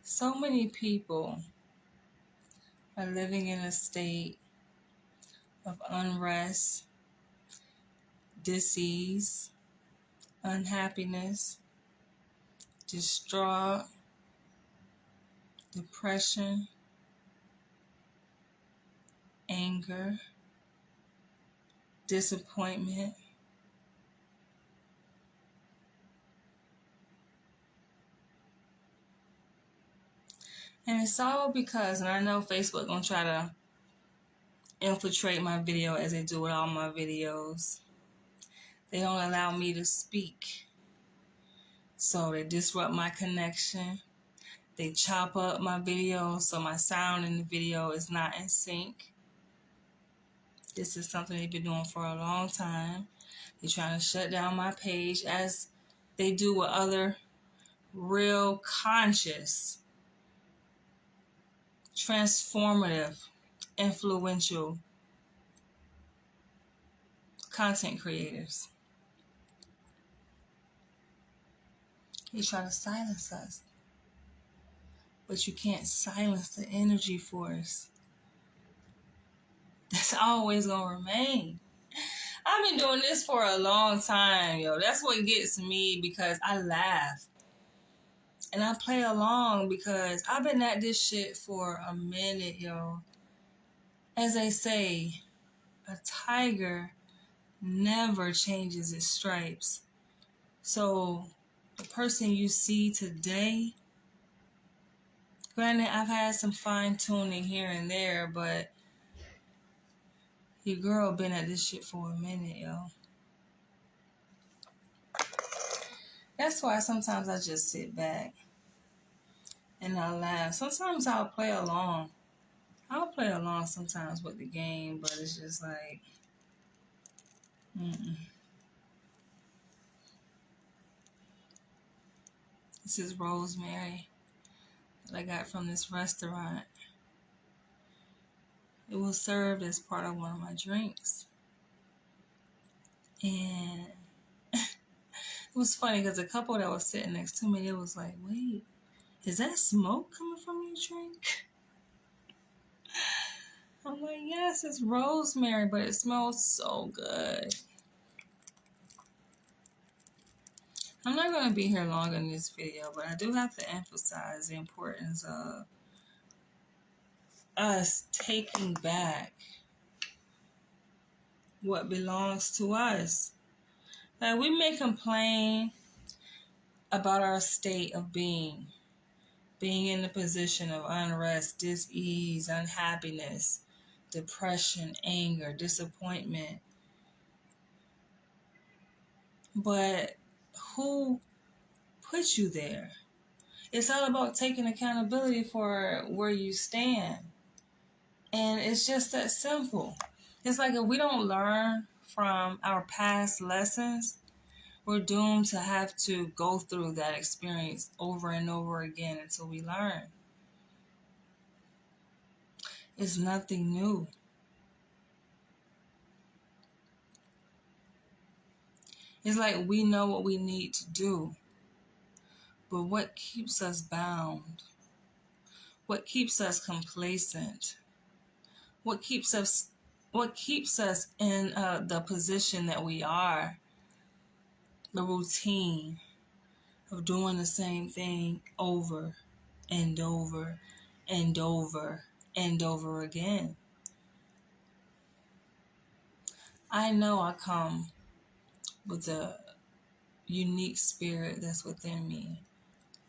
So many people are living in a state of unrest, disease, unhappiness, distraught, depression, anger, disappointment. And it's all because, and I know Facebook gonna try to infiltrate my video as they do with all my videos. They don't allow me to speak. So they disrupt my connection. They chop up my video so my sound in the video is not in sync. This is something they've been doing for a long time. They're trying to shut down my page as they do with other real conscious, transformative, influential content creators. They try to silence us. But you can't silence the energy force. That's always going to remain. I've been doing this for a long time, yo. That's what gets me, because I laugh. And I play along because I've been at this shit for a minute, yo. As they say, a tiger never changes its stripes. So the person you see today, granted, I've had some fine tuning here and there, but your girl been at this shit for a minute, yo. That's why sometimes I just sit back and I laugh. Sometimes I'll play along. I'll play along sometimes with the game, but it's just like, This is rosemary that I got from this restaurant. It was served as part of one of my drinks. And it was funny because a couple that was sitting next to me, they was like, wait, is that smoke coming from your drink? I'm like, yes, it's rosemary, but it smells so good. I'm not going to be here long in this video, but I do have to emphasize the importance of us taking back what belongs to us. Like, we may complain about our state of being in the position of unrest, dis-ease, unhappiness, depression, anger, disappointment. But who put you there? It's all about taking accountability for where you stand. And it's just that simple. It's like if we don't learn from our past lessons, we're doomed to have to go through that experience over and over again until we learn. It's nothing new. It's like we know what we need to do, but what keeps us bound? What keeps us complacent? What keeps us in the position that we are? The routine of doing the same thing over and over and over and over again. I know I come with a unique spirit that's within me,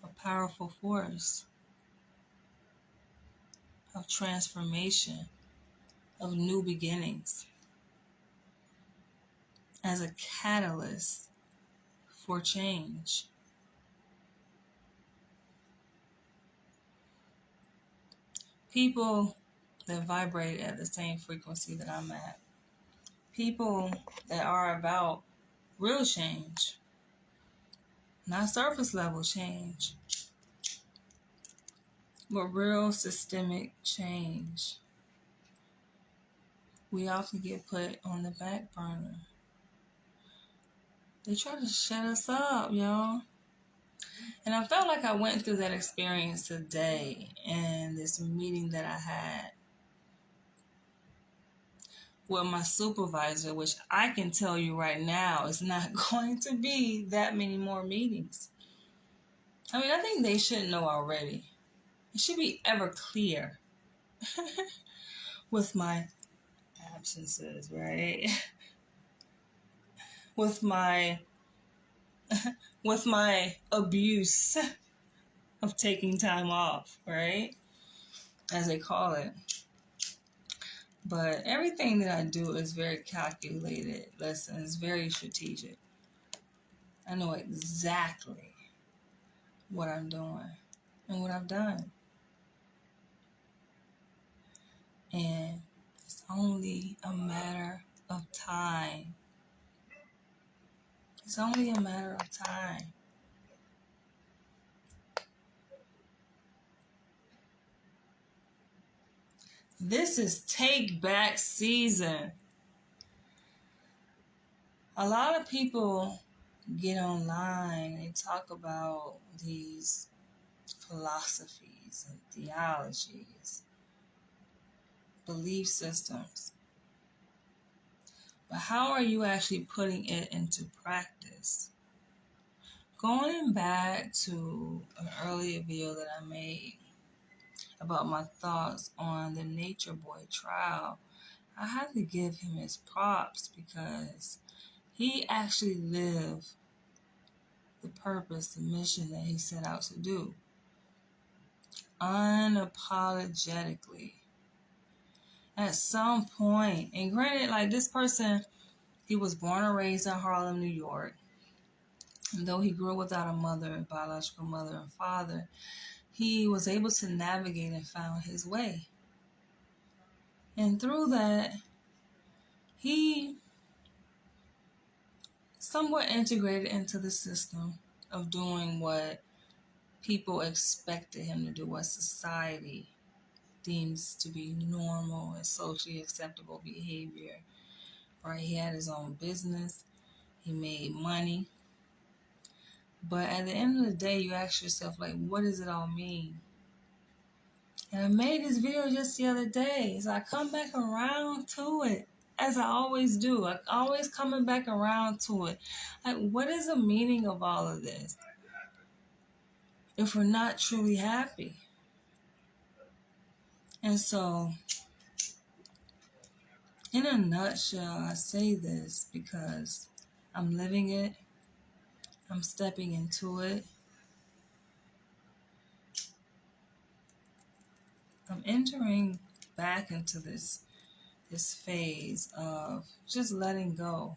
a powerful force of transformation, of new beginnings, as a catalyst for change. People that vibrate at the same frequency that I'm at. People that are about real change, not surface level change, but real systemic change. We often get put on the back burner. They try to shut us up, y'all. And I felt like I went through that experience today in this meeting that I had with my supervisor, which I can tell you right now is not going to be that many more meetings. I mean, I think they should know already. It should be ever clear with my absences, right? with my abuse of taking time off, right? As they call it. But everything that I do is very calculated. Listen, it's very strategic. I know exactly what I'm doing and what I've done. And it's only a matter of time. It's only a matter of time. This is take back season. A lot of people get online and talk about these philosophies and theologies, belief systems. But how are you actually putting it into practice? Going back to an earlier video that I made about my thoughts on the Nature Boy trial, I had to give him his props because he actually lived the purpose, the mission that he set out to do. Unapologetically. At some point, and granted, like this person, he was born and raised in Harlem, New York. And though he grew up without a mother, a biological mother and father, he was able to navigate and found his way. And through that, he somewhat integrated into the system of doing what people expected him to do, what society deems to be normal and socially acceptable behavior. Right? He had his own business. He made money. But at the end of the day, you ask yourself, like, what does it all mean? And I made this video just the other day. So I come back around to it, as I always do. Like, always coming back around to it. Like, what is the meaning of all of this if we're not truly happy? And so, in a nutshell, I say this because I'm living it. I'm stepping into it. I'm entering back into this phase of just letting go.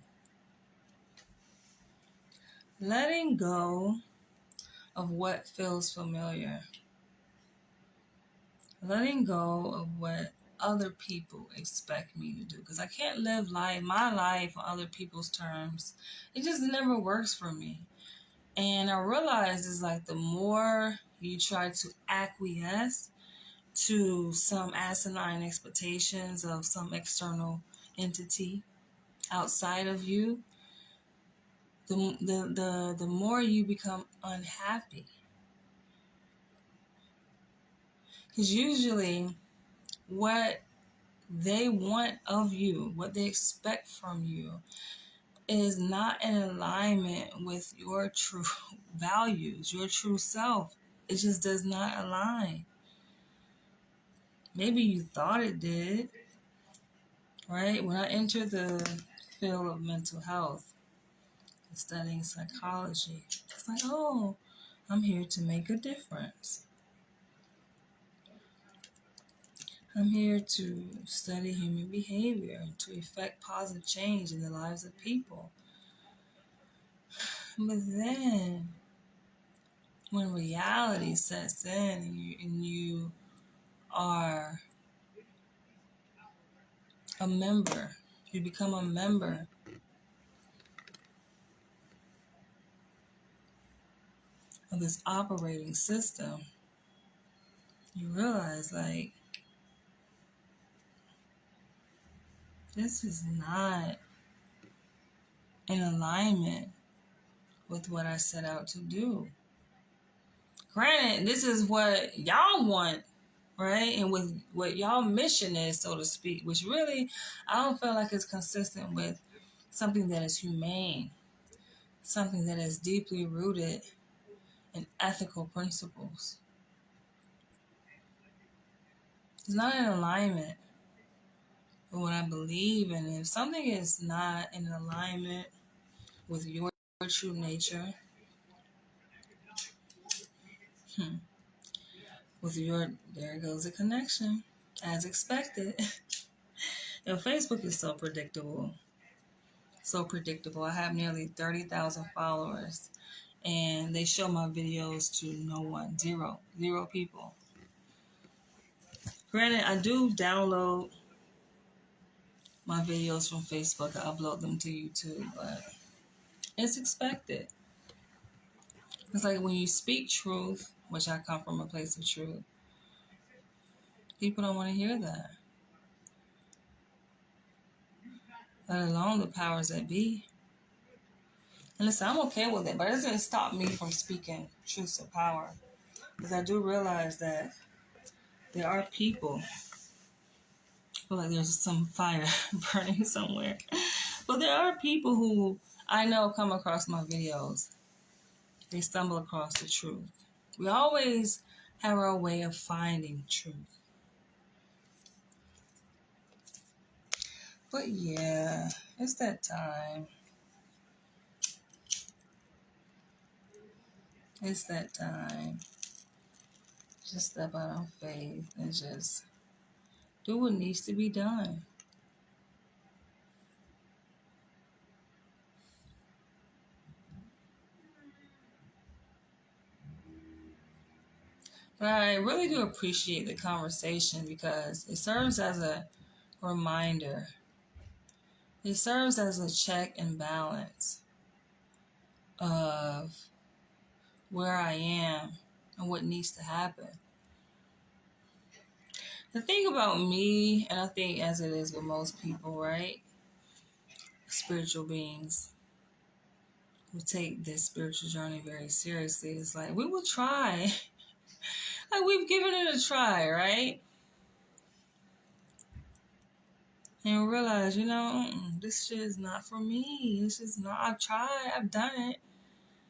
Letting go of what feels familiar. Letting go of what other people expect me to do. Because I can't live my life on other people's terms. It just never works for me. And I realize it's like the more you try to acquiesce to some asinine expectations of some external entity outside of you, the more you become unhappy. Because usually what they want of you, what they expect from you, is not in alignment with your true values, your true self. It just does not align. Maybe you thought it did, right? When I entered the field of mental health, studying psychology, it's like, oh, I'm here to make a difference. I'm here to study human behavior and to effect positive change in the lives of people. But then, when reality sets in and you are a member, you become a member of this operating system, you realize, like, this is not in alignment with what I set out to do. Granted, this is what y'all want, right? And with what y'all mission is, so to speak, which really I don't feel like it's consistent with something that is humane, something that is deeply rooted in ethical principles. It's not in alignment with what I believe in. If something is not in alignment with your true nature, there goes a connection, as expected. Facebook is so predictable. So predictable. I have nearly 30,000 followers, and they show my videos to no one. Zero people. Granted, I do download my videos from Facebook. I upload them to YouTube, but it's expected. It's like when you speak truth, which I come from a place of truth, people don't want to hear that. Let alone the powers that be. And listen, I'm okay with it, but it doesn't stop me from speaking truths of power. Because I do realize that there are people, I feel like there's some fire burning somewhere. But there are people who I know come across my videos. They stumble across the truth. We always have our way of finding truth. But yeah, it's that time. It's that time. Just step out on faith and just do what needs to be done. But I really do appreciate the conversation because it serves as a reminder. It serves as a check and balance of where I am and what needs to happen. The thing about me, and I think as it is with most people, right? Spiritual beings who take this spiritual journey very seriously. It's like, we will try. Like, we've given it a try, right? And we realize, this shit is not for me. This is not, I've tried, I've done it.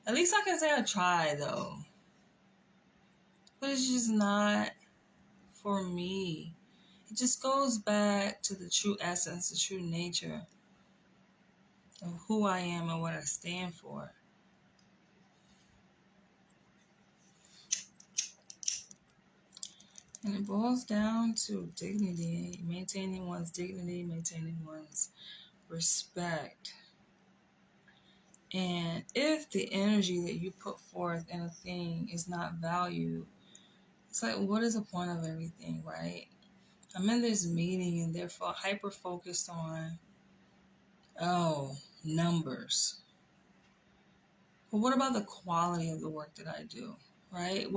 At least I can say I tried, though. But it's just not for me. It just goes back to the true essence, the true nature of who I am and what I stand for. And it boils down to dignity, maintaining one's dignity, maintaining one's respect. And if the energy that you put forth in a thing is not valued, it's like, what is the point of everything, right? I'm in this meeting and they're hyper focused on, numbers. But what about the quality of the work that I do, right?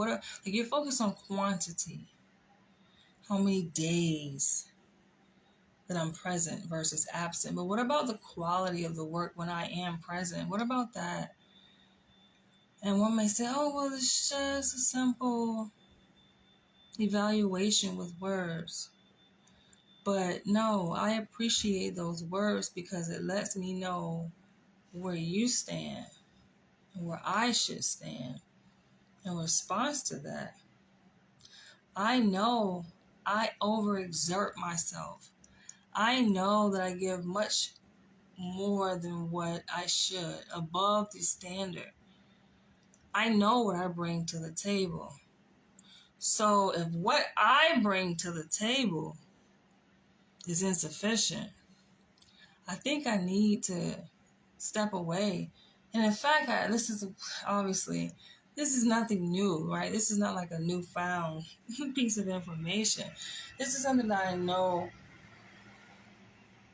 You're focused on quantity. How many days that I'm present versus absent. But what about the quality of the work when I am present? What about that? And one may say, it's just a simple evaluation with words. But no, I appreciate those words because it lets me know where you stand and where I should stand in response to that. I know I overexert myself. I know that I give much more than what I should, above the standard. I know what I bring to the table. So if what I bring to the table is insufficient, I think I need to step away. And in fact, this is nothing new, right? This is not like a newfound piece of information. This is something that I know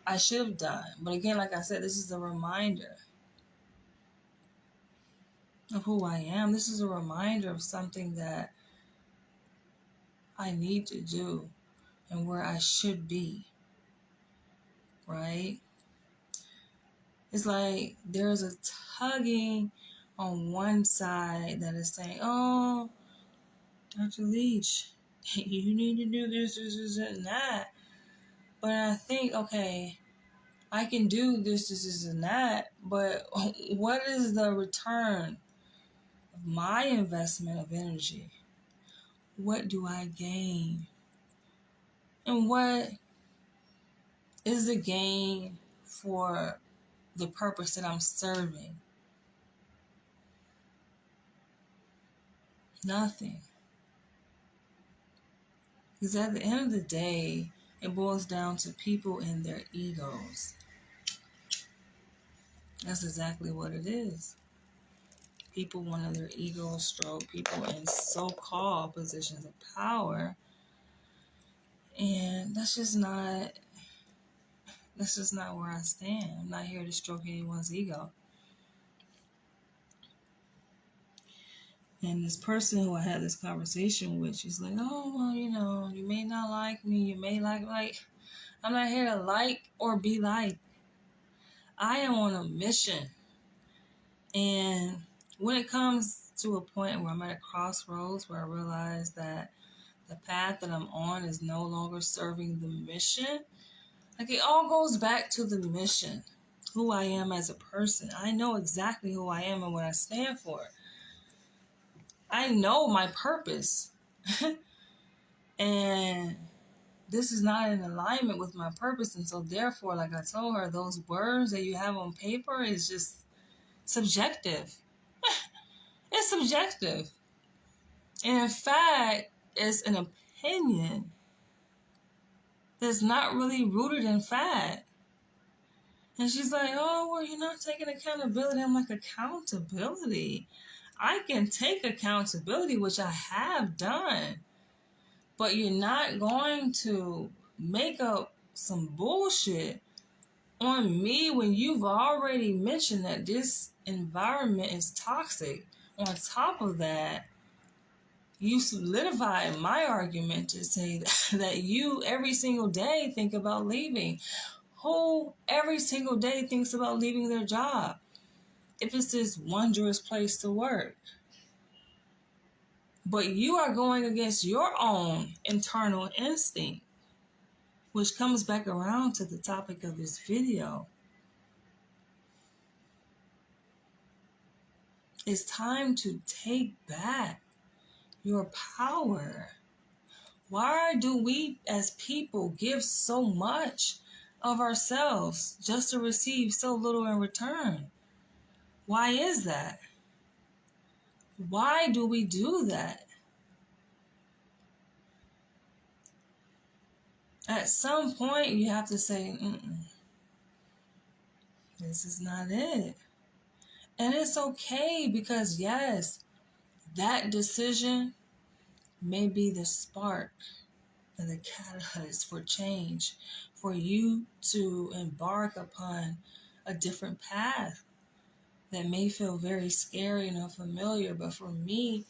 I should have done. But again, like I said, this is a reminder of who I am. This is a reminder of something that I need to do and where I should be, right? It's like there's a tugging on one side that is saying, Dr. Leach, you need to do this, and that. But I think, okay, I can do this, and that, but what is the return of my investment of energy? What do I gain? And what is the gain for the purpose that I'm serving? Nothing. Because at the end of the day, it boils down to people and their egos. That's exactly what it is. People wanting their egos stroked, people in so-called positions of power. And that's just not where I stand. I'm not here to stroke anyone's ego. And this person who I had this conversation with, she's like, oh, well, you may not like me. You may like, I'm not here to like or be liked. I am on a mission. And when it comes to a point where I'm at a crossroads where I realize that the path that I'm on is no longer serving the mission, like it all goes back to the mission, who I am as a person. I know exactly who I am and what I stand for. I know my purpose. And this is not in alignment with my purpose. And so therefore, like I told her, those words that you have on paper is just subjective. It's subjective. And in fact, it's an opinion that's not really rooted in fact. And she's like, oh, well, you're not taking accountability. I'm like, accountability? I can take accountability, which I have done. But you're not going to make up some bullshit on me when you've already mentioned that this environment is toxic. On top of that, you solidify my argument to say that you every single day think about leaving. Who every single day thinks about leaving their job if it's this wondrous place to work? But you are going against your own internal instinct, which comes back around to the topic of this video. It's time to take back your power. Why do we as people give so much of ourselves just to receive so little in return? Why is that? Why do we do that? At some point, you have to say, this is not it. And it's okay because, yes, that decision may be the spark and the catalyst for change, for you to embark upon a different path that may feel very scary and unfamiliar. But for me,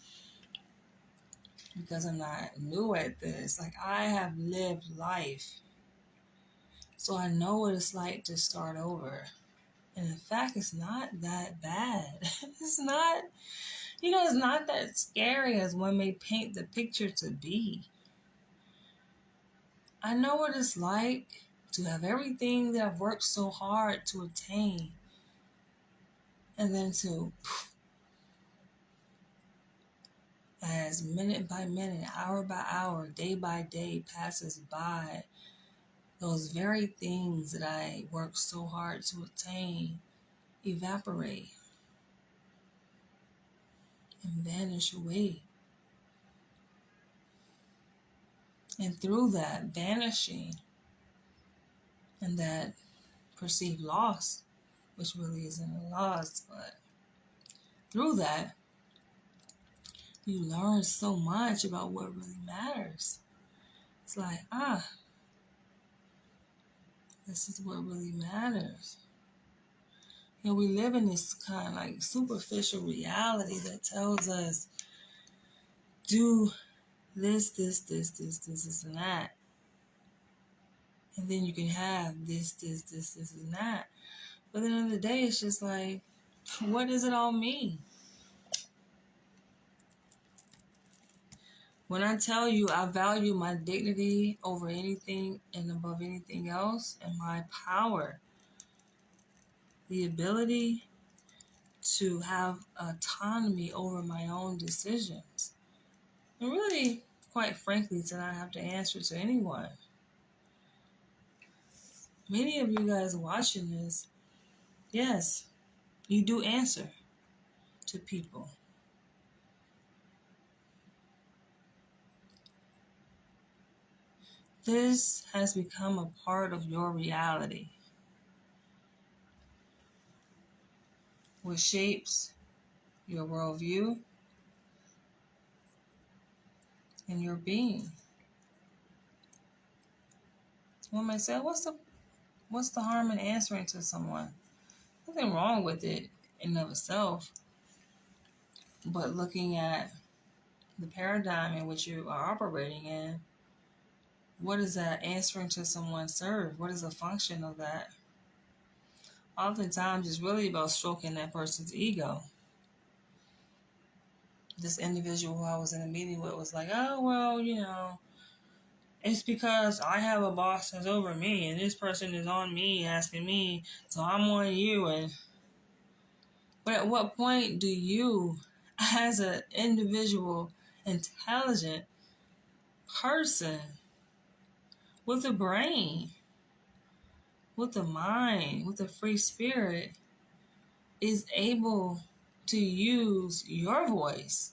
because I'm not new at this, like I have lived life. So I know what it's like to start over. And in fact, it's not that bad. It's not, it's not that scary as one may paint the picture to be. I know what it's like to have everything that I've worked so hard to attain. And then to, as minute by minute, hour by hour, day by day passes by, those very things that I worked so hard to attain evaporate and vanish away. And through that vanishing and that perceived loss, which really isn't a loss, but through that, you learn so much about what really matters. It's like, this is what really matters. We live in this kind of like superficial reality that tells us, do this, and that. And then you can have this, and that. But at the end of the day, it's just like, what does it all mean? When I tell you I value my dignity over anything and above anything else, and my power, the ability to have autonomy over my own decisions, and really, quite frankly, to not have to answer to anyone. Many of you guys watching this, yes, you do answer to people. This has become a part of your reality, which shapes your worldview and your being. One might say, what's the harm in answering to someone? Nothing wrong with it in and of itself, but looking at the paradigm in which you are operating in, what does that answering to someone serve? What is the function of that? Oftentimes, it's really about stroking that person's ego. This individual who I was in a meeting with was like, oh, well, it's because I have a boss that's over me, and this person is on me, asking me, so I'm on you. But at what point do you, as an individual, intelligent person, with a brain, with a mind, with a free spirit, is able to use your voice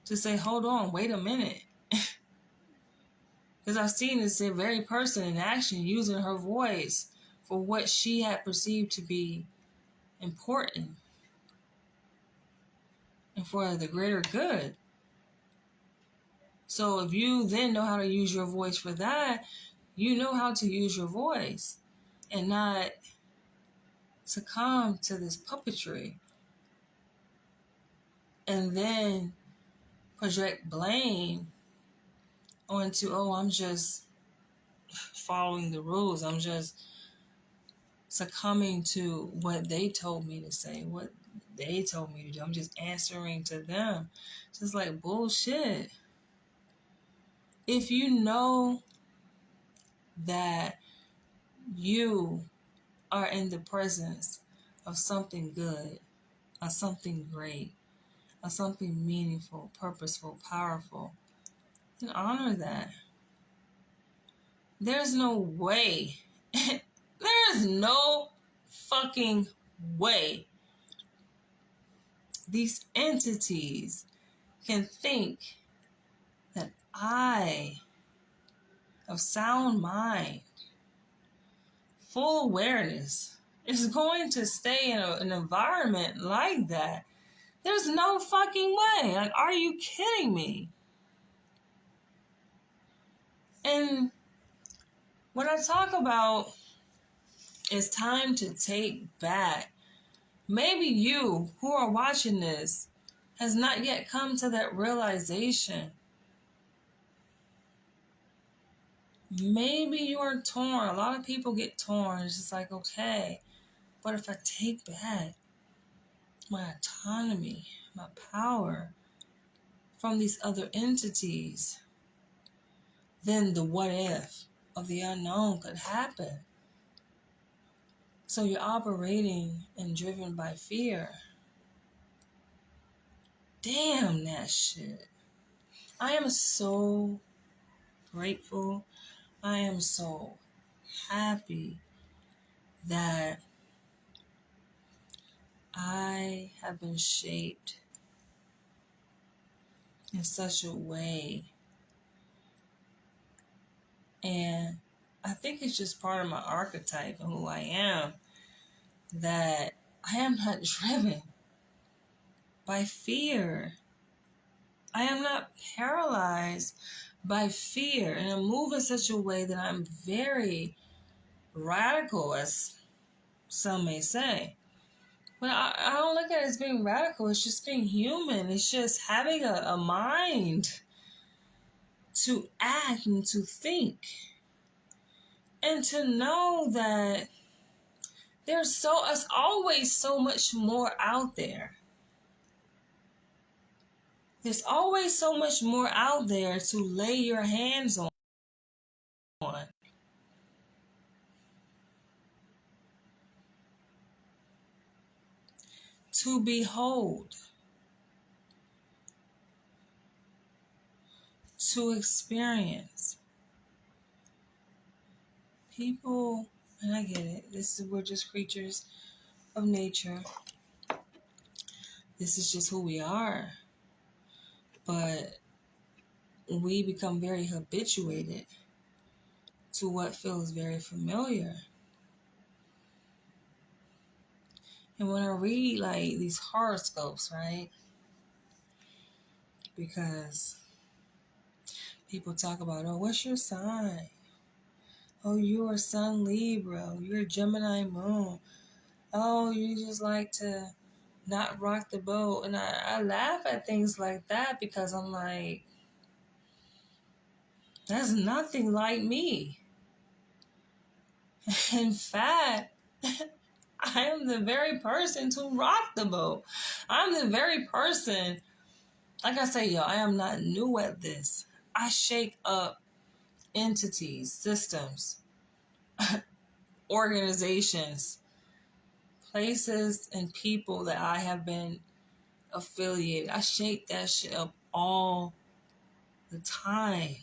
to say, hold on, wait a minute? Because I've seen this very person in action using her voice for what she had perceived to be important and for the greater good. So if you then know how to use your voice for that, you know how to use your voice and not succumb to this puppetry and then project blame onto, oh, I'm just following the rules. I'm just succumbing to what they told me to say, what they told me to do. I'm just answering to them. Just like bullshit. If you know that you are in the presence of something good, of something great, of something meaningful, purposeful, powerful, then honor that. There's no way, there is no fucking way these entities can think that I, of sound mind, full awareness, is going to stay in an environment like that. There's no fucking way. Like, are you kidding me? And what I talk about is time to take back. Maybe you who are watching this has not yet come to that realization. Maybe you are torn. A lot of people get torn. It's just like, okay, but if I take back my autonomy, my power from these other entities, then the what if of the unknown could happen. So you're operating and driven by fear. Damn that shit. I am so grateful. I am so happy that I have been shaped in such a way. And I think it's just part of my archetype and who I am, that I am not driven by fear. I am not paralyzed by fear. And I move in such a way that I'm very radical, as some may say. But I don't look at it as being radical. It's just being human. It's just having a mind to act and to think. And to know that there's always so much more out there. There's always so much more out there to lay your hands on. To behold. To experience. People, and I get it, we're just creatures of nature. This is just who we are. But we become very habituated to what feels very familiar. And when I read like these horoscopes, right? Because people talk about, oh, what's your sign? Oh, you're a Sun Libra. You're a Gemini Moon. Oh, you just like to not rock the boat. And I laugh at things like that because I'm like, that's nothing like me. In fact, I am the very person to rock the boat. I'm the very person, like I say, y'all, I am not new at this. I shake up entities, systems, organizations, places, and people that I have been affiliated. I shake that shit up all the time.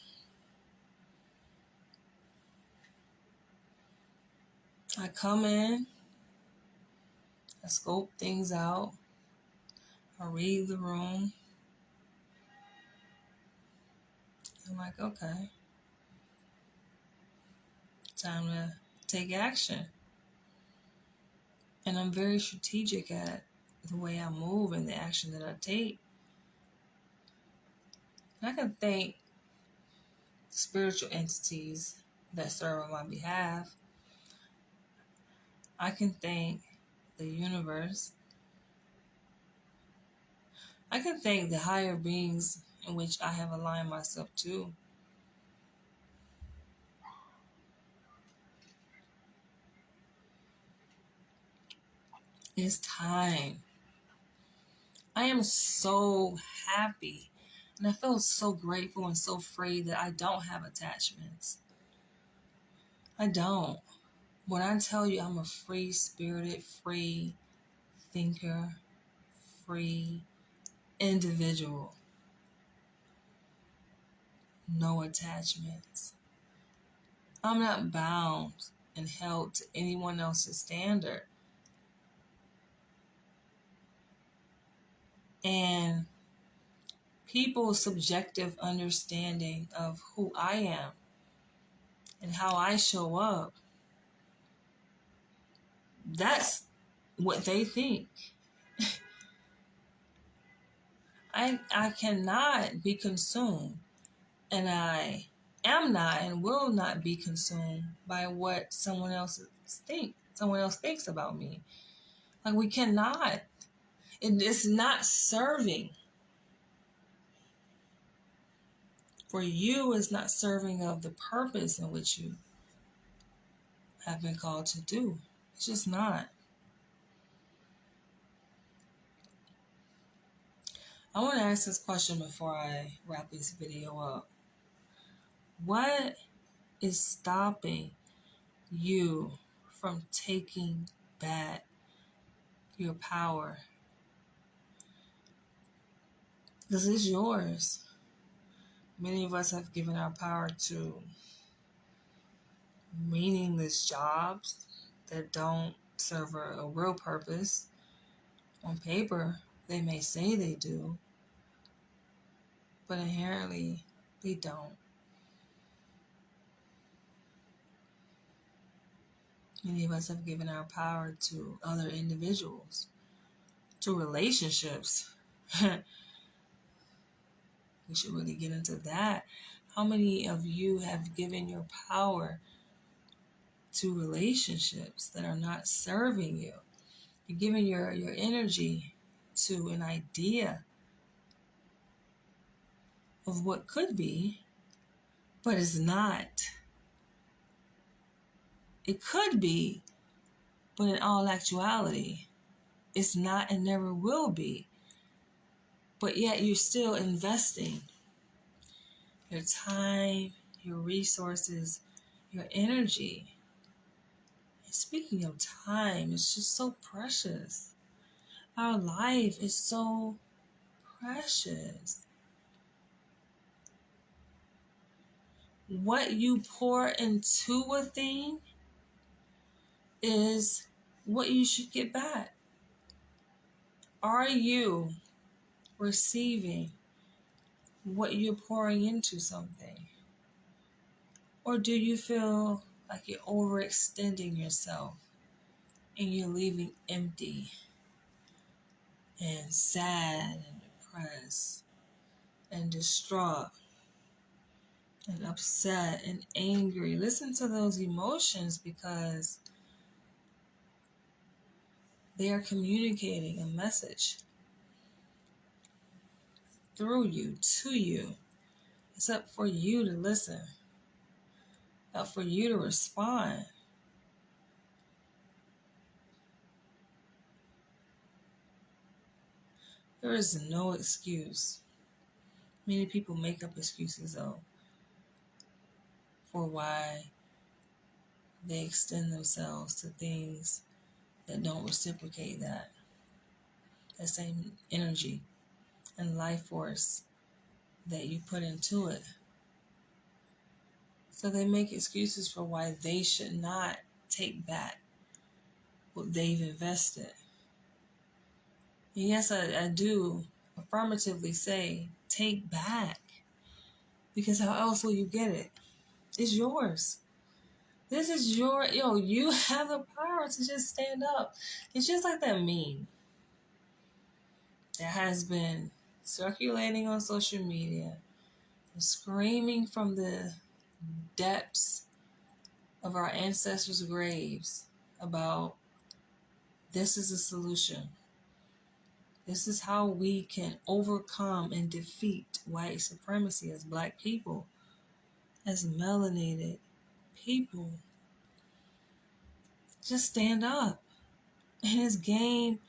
I come in, I scope things out, I read the room. I'm like, okay, time to take action. And I'm very strategic at the way I move and the action that I take. And I can thank spiritual entities that serve on my behalf. I can thank the universe. I can thank the higher beings in which I have aligned myself to. It's time. I am so happy and I feel so grateful and so free that I don't have attachments. I don't. When I tell you I'm a free-spirited, free thinker, free individual, no attachments. I'm not bound and held to anyone else's standard. And people's subjective understanding of who I am and how I show up, that's what they think. I cannot be consumed, and I am not and will not be consumed by what someone else thinks about me. Like, we cannot. It's not serving. For you, it's not serving of the purpose in which you have been called to do. It's just not. I want to ask this question before I wrap this video up. What is stopping you from taking back your power? This is yours. Many of us have given our power to meaningless jobs that don't serve a real purpose. On paper, they may say they do, but inherently, they don't. Many of us have given our power to other individuals, to relationships. We should really get into that. How many of you have given your power to relationships that are not serving you? You're giving your energy to an idea of what could be, but it's not. It could be, but in all actuality, it's not and never will be. but yet you're still investing your time, your resources, your energy. And speaking of time, it's just so precious. Our life is so precious. What you pour into a thing is what you should get back. Are you receiving what you're pouring into something? Or do you feel like you're overextending yourself and you're leaving empty and sad and depressed and distraught and upset and angry? Listen to those emotions, because they are communicating a message through you, to you. It's up for you to listen, up for you to respond. There is no excuse. Many people make up excuses, though, for why they extend themselves to things that don't reciprocate that same energy and life force that you put into it. So they make excuses for why they should not take back what they've invested. And yes, I do affirmatively say, take back. Because how else will you get it? It's yours. This is you have the power to just stand up. It's just like that meme that has been circulating on social media and screaming from the depths of our ancestors' graves about this is a solution. This is how we can overcome and defeat white supremacy as Black people, as melanated people. Just stand up. And it's game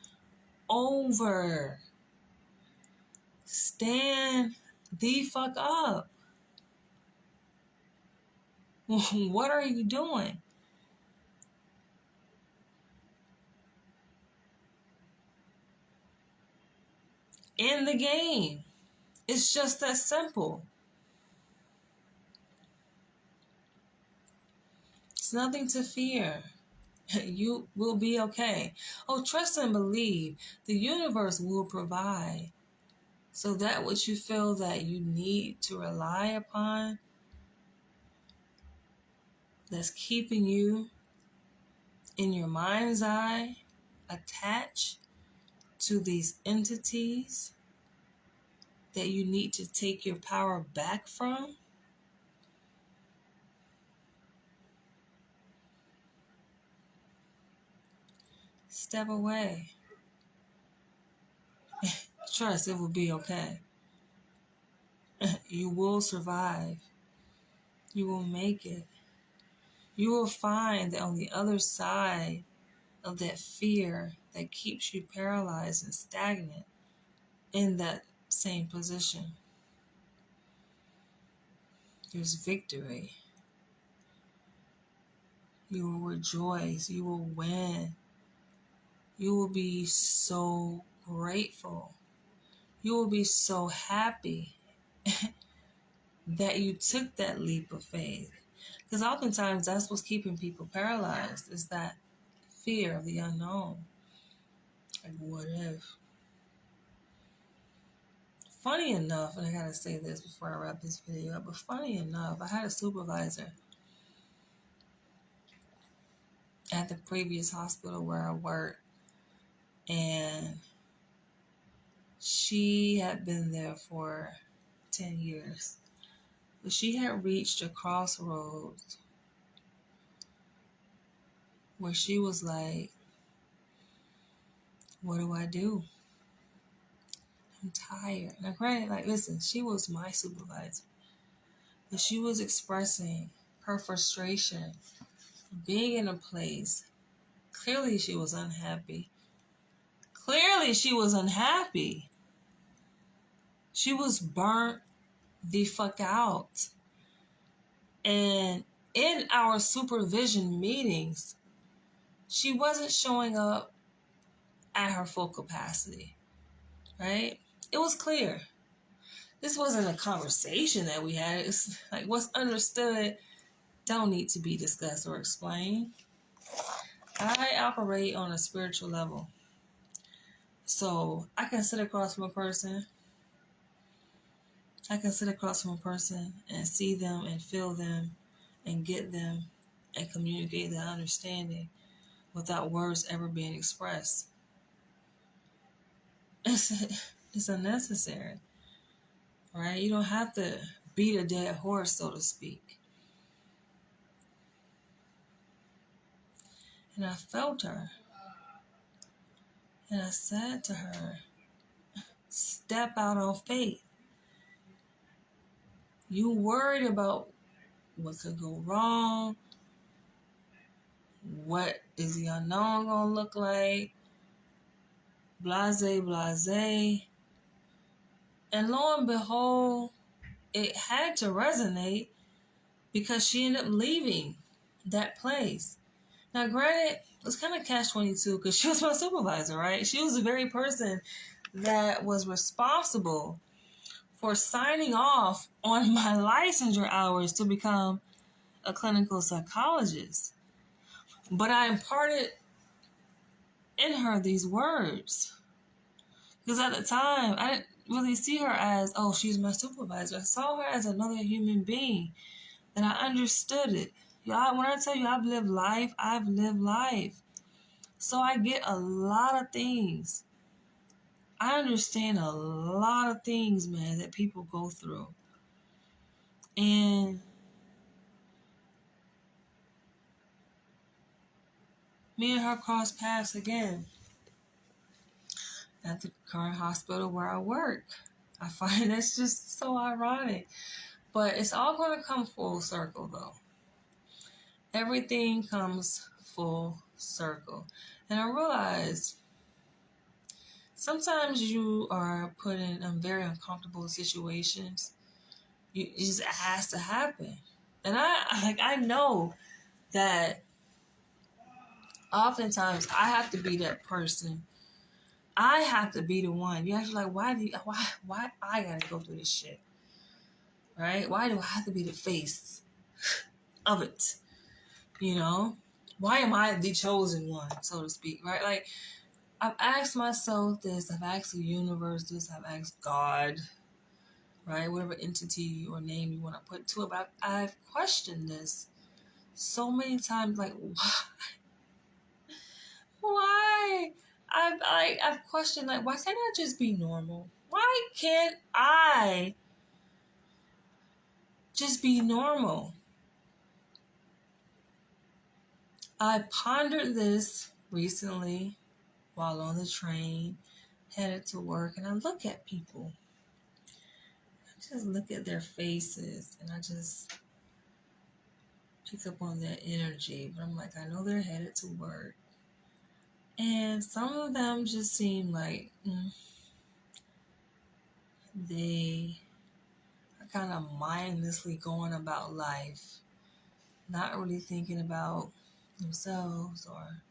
over. Stand the fuck up. What are you doing? In the game. It's just that simple. It's nothing to fear. You will be okay. Oh, trust and believe. The universe will provide. So that what you feel that you need to rely upon, that's keeping you in your mind's eye attached to these entities that you need to take your power back from, step away. Trust, it will be okay. You will survive. You will make it. You will find that on the other side of that fear that keeps you paralyzed and stagnant in that same position, there's victory. You will rejoice. You will win. You will be so grateful. You will be so happy that you took that leap of faith. Because oftentimes that's what's keeping people paralyzed, is that fear of the unknown. Like, what if? Funny enough, and I gotta say this before I wrap this video up, but funny enough, I had a supervisor at the previous hospital where I worked, and she had been there for 10 years. But she had reached a crossroads where she was like, what do I do? I'm tired. Now, granted, like, listen, she was my supervisor, but she was expressing her frustration being in a place. Clearly, she was unhappy. Clearly, she was unhappy. She was burnt the fuck out. And in our supervision meetings, she wasn't showing up at her full capacity, right? It was clear. This wasn't a conversation that we had. It's like what's understood don't need to be discussed or explained. I operate on a spiritual level. So I can sit across from a person. I can sit across from a person and see them and feel them and get them and communicate that understanding without words ever being expressed. It's unnecessary, right? You don't have to beat a dead horse, so to speak. And I felt her. And I said to her, step out on faith. You worried about what could go wrong, what is the unknown gonna look like, blase, blase. And lo and behold, it had to resonate because she ended up leaving that place. Now, granted, it was kind of catch-22 because she was my supervisor, right? She was the very person that was responsible for signing off on my licensure hours to become a clinical psychologist. But I imparted in her these words because at the time, I didn't really see her as, oh, she's my supervisor. I saw her as another human being, and I understood it. Y'all, when I tell you I've lived life, I've lived life. So I get a lot of things. I understand a lot of things, man, that people go through. And me and her crossed paths again at the current hospital where I work. I find that's just so ironic. But it's all going to come full circle, though. Everything comes full circle. And I realized sometimes you are put in very uncomfortable situations. It just has to happen. And I know that oftentimes I have to be that person. I have to be the one. You're actually like, why I gotta go through this shit? Right? Why do I have to be the face of it? You know? Why am I the chosen one, so to speak? Right? Like, I've asked myself this, I've asked the universe this, I've asked God, right? Whatever entity or name you want to put to it, but I've questioned this so many times, like, why? I've questioned, like, why can't I just be normal? Why can't I just be normal? I pondered this recently while on the train, headed to work, and I look at people. I just look at their faces, and I just pick up on their energy. But I'm like, I know they're headed to work. And some of them just seem like they are kind of mindlessly going about life, not really thinking about themselves or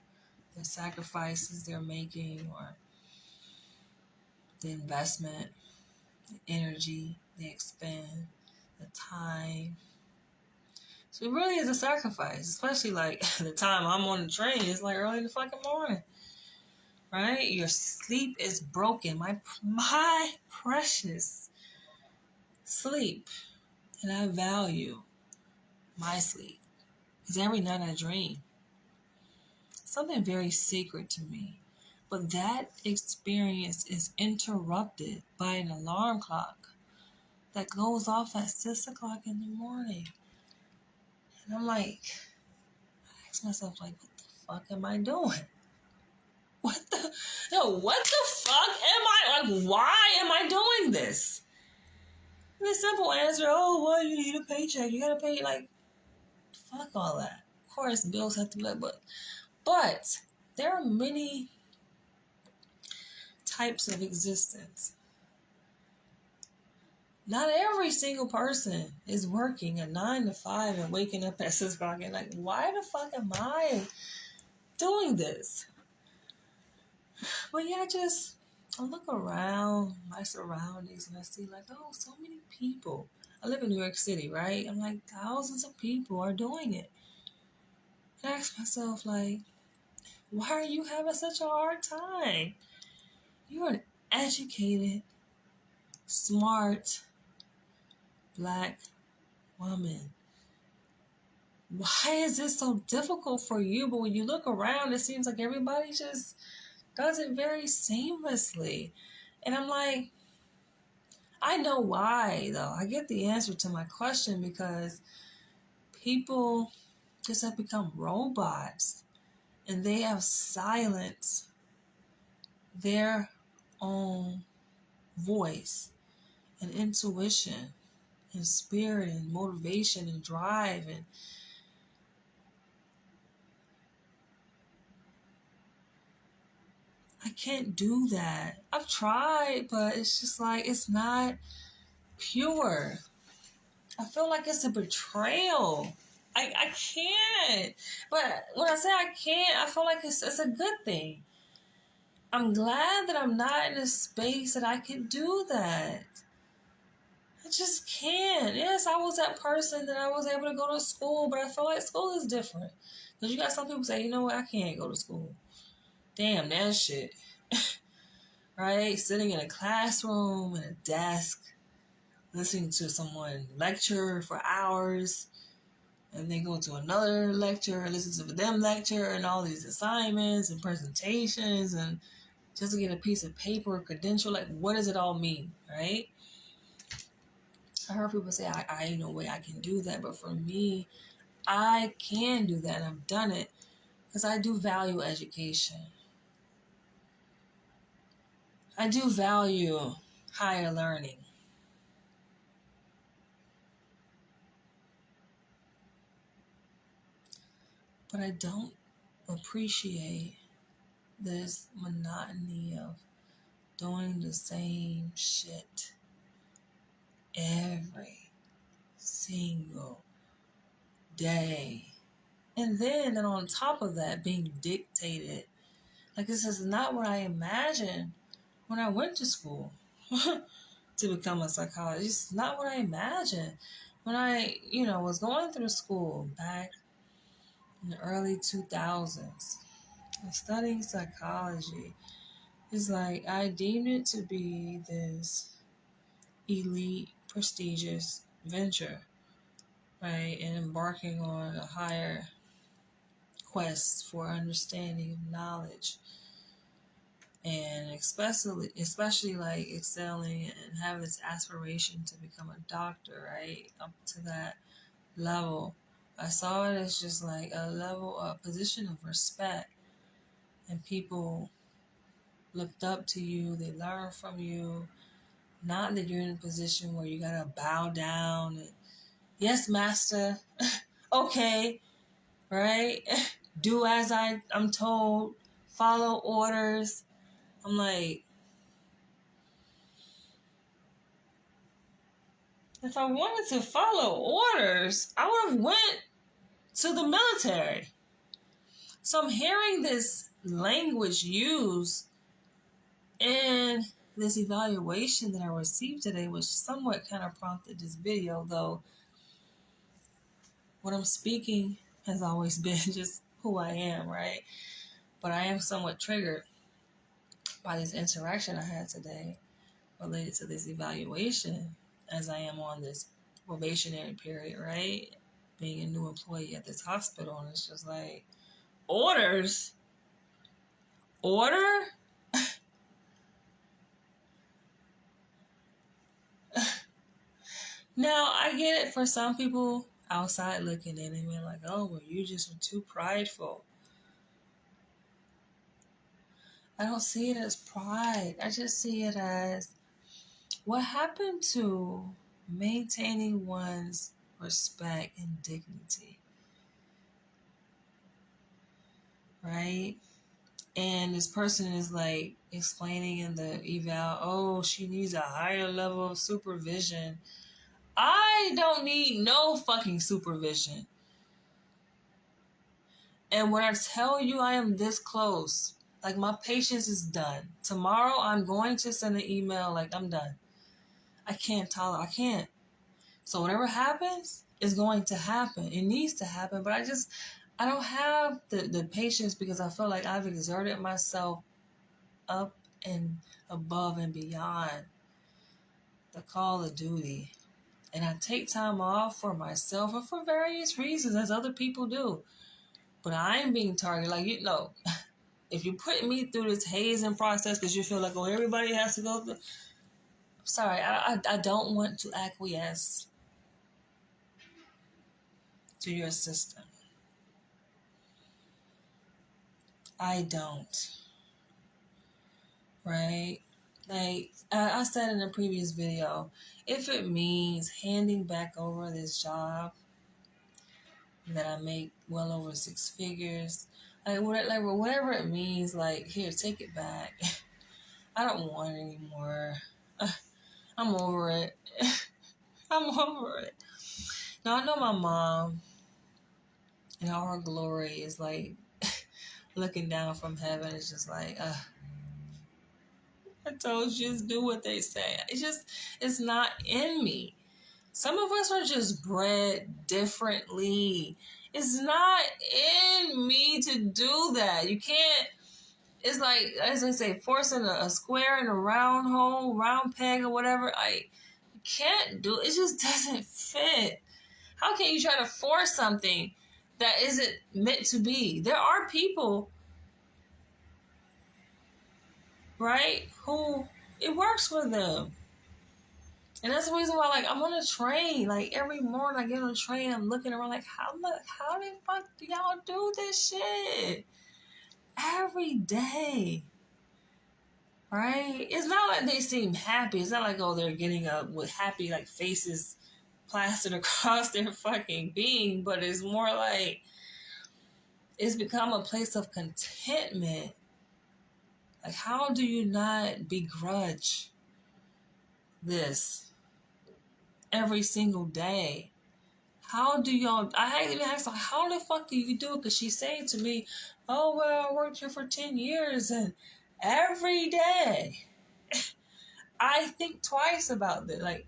the sacrifices they're making or the investment, the energy they expend, the time. So it really is a sacrifice, especially like the time I'm on the train. It's like early in the fucking morning, right? Your sleep is broken. My precious sleep. And I value my sleep because every night I dream. Something very sacred to me. But that experience is interrupted by an alarm clock that goes off at 6 o'clock in the morning. And I'm like, I ask myself, like, what the fuck am I doing? What the fuck am I, like, why am I doing this? And the simple answer, oh, well, you need a paycheck. You gotta pay, like, fuck all that. Of course, bills have to be, but there are many types of existence. Not every single person is working a 9 to 5 and waking up at 6 o'clock and like, why the fuck am I doing this? But yeah, I look around my surroundings and I see like, oh, so many people. I live in New York City, right? I'm like, thousands of people are doing it. And I ask myself, like, why are you having such a hard time? You're an educated, smart, black woman. Why is this so difficult for you? But when you look around, it seems like everybody just does it very seamlessly. And I'm like, I know why, though. I get the answer to my question because people just have become robots and they have silenced their own voice and intuition and spirit and motivation and drive. And I can't do that. I've tried, but it's just like, it's not pure. I feel like it's a betrayal. I can't. But when I say I can't, I feel like it's a good thing. I'm glad that I'm not in a space that I can do that. I just can't. Yes, I was that person that I was able to go to school, but I feel like school is different. Because you got some people say, you know what, I can't go to school. Damn, that shit. Right? Sitting in a classroom, at a desk, listening to someone lecture for hours, and then go to another lecture, listen to them lecture, and all these assignments and presentations, and just to get a piece of paper, credential, like, what does it all mean, right? I heard people say, I ain't no way I can do that, but for me, I can do that, and I've done it, because I do value education. I do value higher learning. But I don't appreciate this monotony of doing the same shit every single day. And then on top of that, being dictated. Like, this is not what I imagined when I went to school to become a psychologist. It's not what I imagined when I, was going through school back in the early 2000s and studying psychology. It's like I deemed it to be this elite, prestigious venture, right? And embarking on a higher quest for understanding of knowledge, and especially like excelling and having this aspiration to become a doctor, right? Up to that level. I saw it as just like a position of respect, and people looked up to you, they learned from you. Not that you're in a position where you gotta bow down and, yes, master, okay, right? Do as I'm told, follow orders. I'm like, if I wanted to follow orders, I would have went to the military. So I'm hearing this language used in this evaluation that I received today, which somewhat kind of prompted this video, though what I'm speaking has always been just who I am, right? But I am somewhat triggered by this interaction I had today related to this evaluation, as I am on this probationary period, right? Being a new employee at this hospital, and it's just like, orders? Order? Now, I get it for some people outside looking in and being like, oh, well, you just are too prideful. I don't see it as pride. I just see it as, what happened to maintaining one's respect and dignity, right? And this person is like explaining in the eval, oh, she needs a higher level of supervision. I don't need no fucking supervision. And when I tell you I am this close, like my patience is done. Tomorrow I'm going to send an email like I'm done. I can't tolerate, I can't. So whatever happens is going to happen. It needs to happen, but I don't have the patience because I feel like I've exerted myself up and above and beyond the call of duty. And I take time off for myself and for various reasons, as other people do. But I am being targeted. Like, you know, if you put me through this hazing process because you feel like, oh, everybody has to go through. Sorry, I don't want to acquiesce to your system. I don't. Right? Like I said in a previous video, if it means handing back over this job that I make well over 6 figures, like whatever it means, like, here, take it back. I don't want it anymore. I'm over it. I'm over it. Now, I know my mom in all her glory is like looking down from heaven. It's just like, I told you, just do what they say. It's not in me. Some of us are just bred differently. It's not in me to do that. You can't, it's like, as I say, forcing a square in a round hole, round peg or whatever. You can't do it. It just doesn't fit. How can you try to force something that isn't meant to be? There are people, right, who it works for them. And that's the reason why, like, I'm on a train. Like, every morning I get on a train, I'm looking around like, how the fuck do y'all do this shit? Every day. Right? It's not like they seem happy. It's not like, oh, they're getting up with happy, like, faces plastered across their fucking being. But it's more like, it's become a place of contentment. Like, how do you not begrudge this every single day? How do y'all, I even asked her, how the fuck do you do it? Because she's saying to me, oh, well, I worked here for 10 years and every day I think twice about this. Like,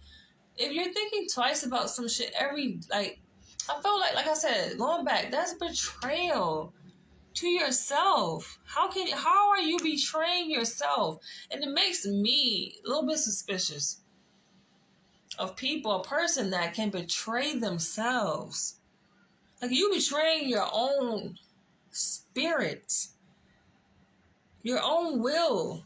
if you're thinking twice about some shit I felt like I said, going back, that's betrayal to yourself. How are you betraying yourself? And it makes me a little bit suspicious of people, a person that can betray themselves. Like, you betraying your own spirit, your own will.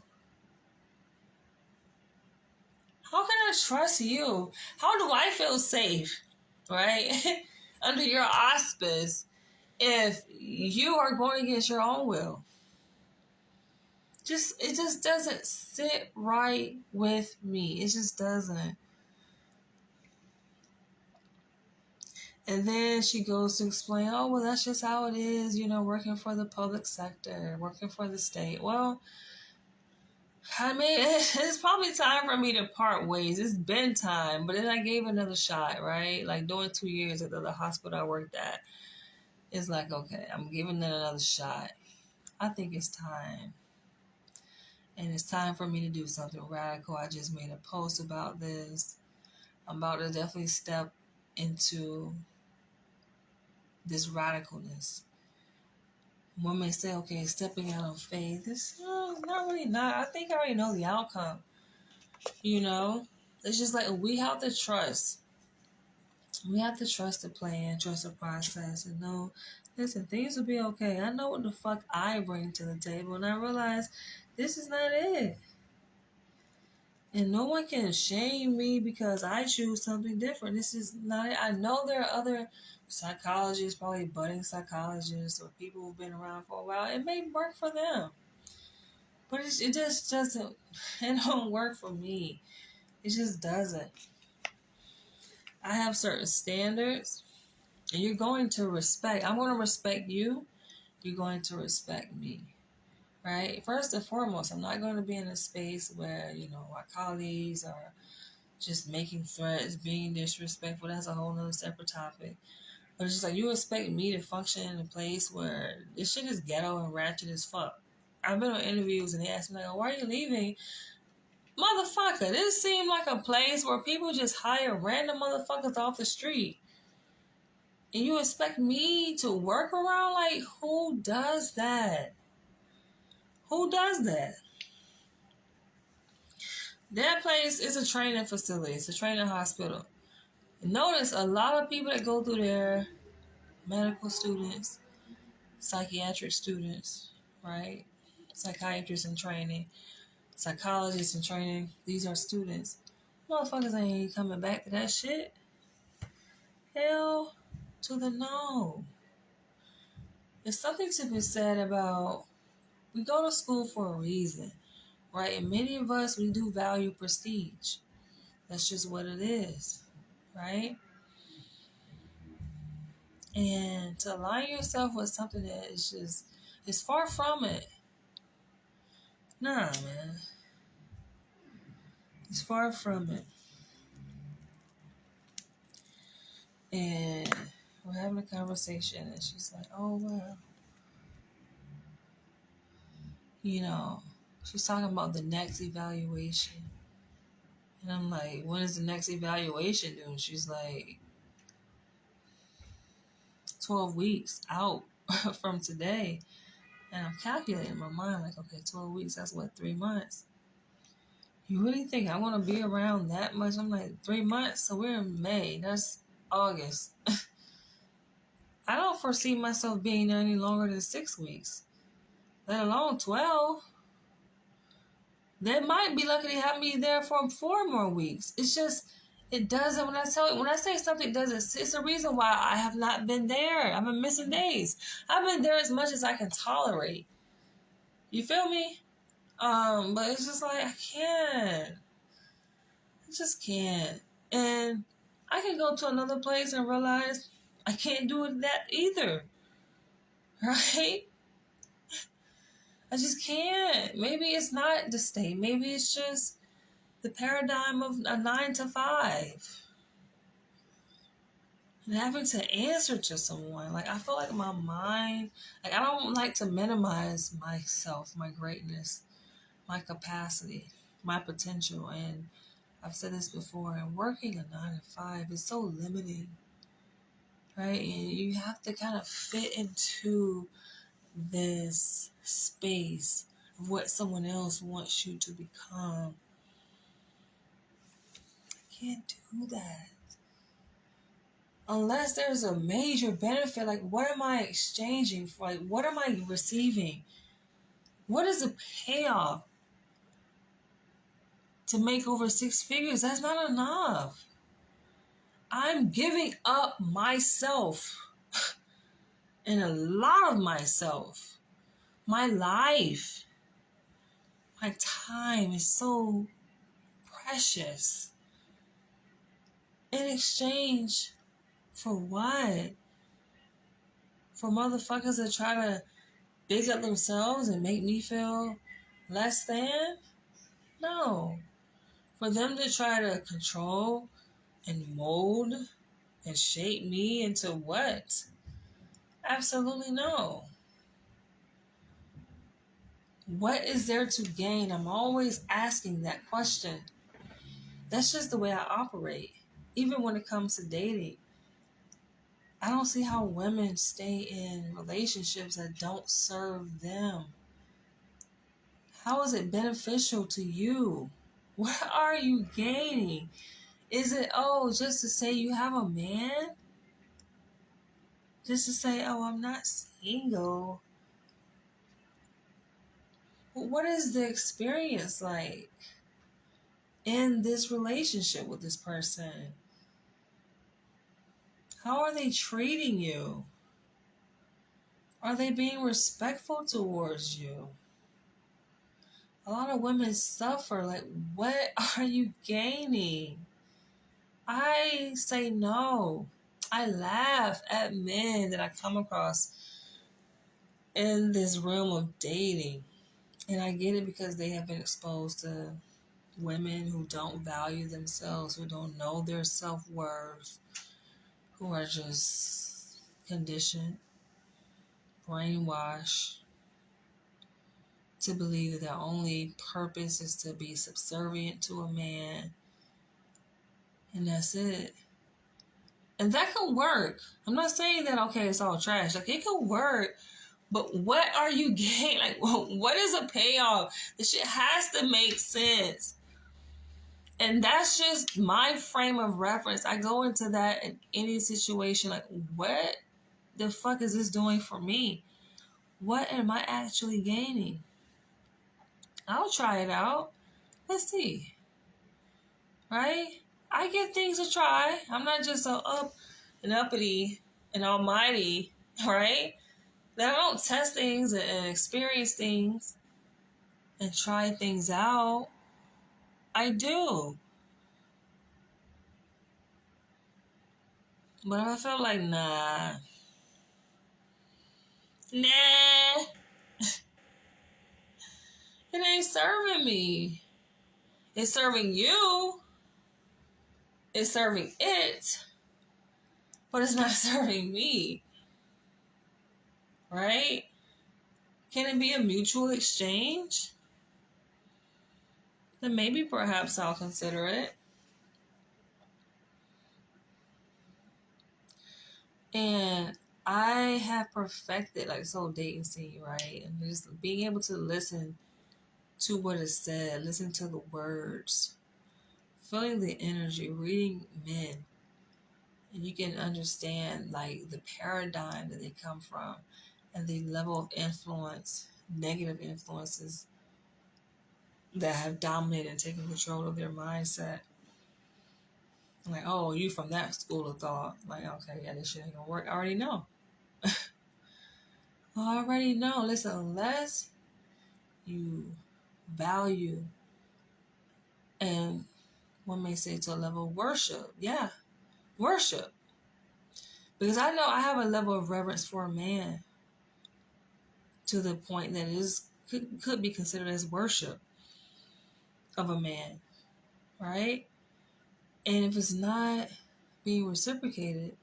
How can I trust you? How do I feel safe, right? Under your auspice if you are going against your own will? It just doesn't sit right with me. It just doesn't. And then she goes to explain, oh, well, that's just how it is, working for the public sector, working for the state. Well, I mean, it's probably time for me to part ways. It's been time, but then I gave another shot, right? Like, doing 2 years at the hospital I worked at. It's like, okay, I'm giving it another shot. I think it's time. And it's time for me to do something radical. I just made a post about this. I'm about to definitely step into this radicalness. One may say, okay, stepping out on faith. It's not really not. I think I already know the outcome. It's just like, we have to trust. We have to trust the plan, trust the process, and know, listen, things will be okay. I know what the fuck I bring to the table, and I realize this is not it. And no one can shame me because I choose something different. This is not it. I know there are other psychologists, probably budding psychologists, or people who've been around for a while. It may work for them. But it just doesn't, it don't work for me. It just doesn't. I have certain standards, and you're going to respect. I'm going to respect you. You're going to respect me. right? First and foremost, I'm not going to be in a space where, my colleagues are just making threats, being disrespectful. That's a whole nother separate topic. But it's just like, you expect me to function in a place where this shit is ghetto and ratchet as fuck. I've been on interviews and they ask me, like, why are you leaving? Motherfucker, this seemed like a place where people just hire random motherfuckers off the street. And you expect me to work around? Like, who does that? Who does that? That place is a training facility. It's a training hospital. Notice a lot of people that go through there, medical students, psychiatric students, right? Psychiatrists in training, psychologists in training. These are students. Motherfuckers ain't coming back to that shit. Hell to the no. There's something to be said about, we go to school for a reason, right? And many of us, we do value prestige. That's just what it is, right? And to align yourself with something that is just, it's far from it. Nah, man. It's far from it. And we're having a conversation and she's like, oh, well, she's talking about the next evaluation. And I'm like, when is the next evaluation due? And she's like, 12 weeks out from today. And I'm calculating in my mind, like, okay, 12 weeks, that's what, 3 months? You really think I want to be around that much? I'm like, 3 months? So we're in May. That's August. I don't foresee myself being there any longer than 6 weeks, let alone 12. They might be lucky to have me there for 4 more weeks. It's just, it doesn't, when I say something doesn't, it's the reason why I have not been there. I've been missing days. I've been there as much as I can tolerate. You feel me? But it's just like, I can't. I just can't. And I can go to another place and realize I can't do it that either. Right? I just can't. Maybe it's not the state. Maybe it's just the paradigm of a 9 to 5. And having to answer to someone. Like, I feel like my mind, like, I don't like to minimize myself, my greatness, my capacity, my potential. And I've said this before, and working a 9 to 5 is so limiting, right? And you have to kind of fit into this space of what someone else wants you to become. I can't do that. Unless there's a major benefit, like, what am I exchanging for? Like, what am I receiving? What is the payoff to make over 6 figures? That's not enough. I'm giving up myself and a lot of myself. My life, my time is so precious. In exchange for what? For motherfuckers that try to big up themselves and make me feel less than? No. For them to try to control and mold and shape me into what? Absolutely no. What is there to gain? I'm always asking that question. That's just the way I operate. Even when it comes to dating. I don't see how women stay in relationships that don't serve them. How is it beneficial to you? What are you gaining? Is it, just to say you have a man? Just to say, I'm not single. But what is the experience like in this relationship with this person? How are they treating you? Are they being respectful towards you? A lot of women suffer. Like, what are you gaining? I say no. I laugh at men that I come across in this realm of dating. And I get it because they have been exposed to women who don't value themselves, who don't know their self-worth, who are just conditioned, brainwashed to believe that their only purpose is to be subservient to a man, and that's it. And that could work. I'm not saying that, okay, it's all trash. Like, it could work, but what are you getting? Like, what is a payoff? This shit has to make sense. And that's just my frame of reference. I go into that in any situation. Like, what the fuck is this doing for me? What am I actually gaining? I'll try it out. Let's see. Right? I get things to try. I'm not just so up and uppity and almighty, right? That I don't test things and experience things and try things out. I do. But if I felt like, nah, it ain't serving me. It's serving you. It's serving it. But it's not serving me. Right? Can it be a mutual exchange? Then maybe perhaps I'll consider it. And I have perfected like this whole dating scene, right? And just being able to listen to what is said, listen to the words, feeling the energy, reading men. And you can understand like the paradigm that they come from and the level of influence, negative influences that have dominated and taken control of their mindset. Like, oh, you from that school of thought. Like, okay, yeah, this shit ain't gonna work. I already know. I already know. Listen, unless you value and one may say to a level of worship. Yeah, worship. Because I know I have a level of reverence for a man to the point that it could be considered as worship of a man, right? And if it's not being reciprocated,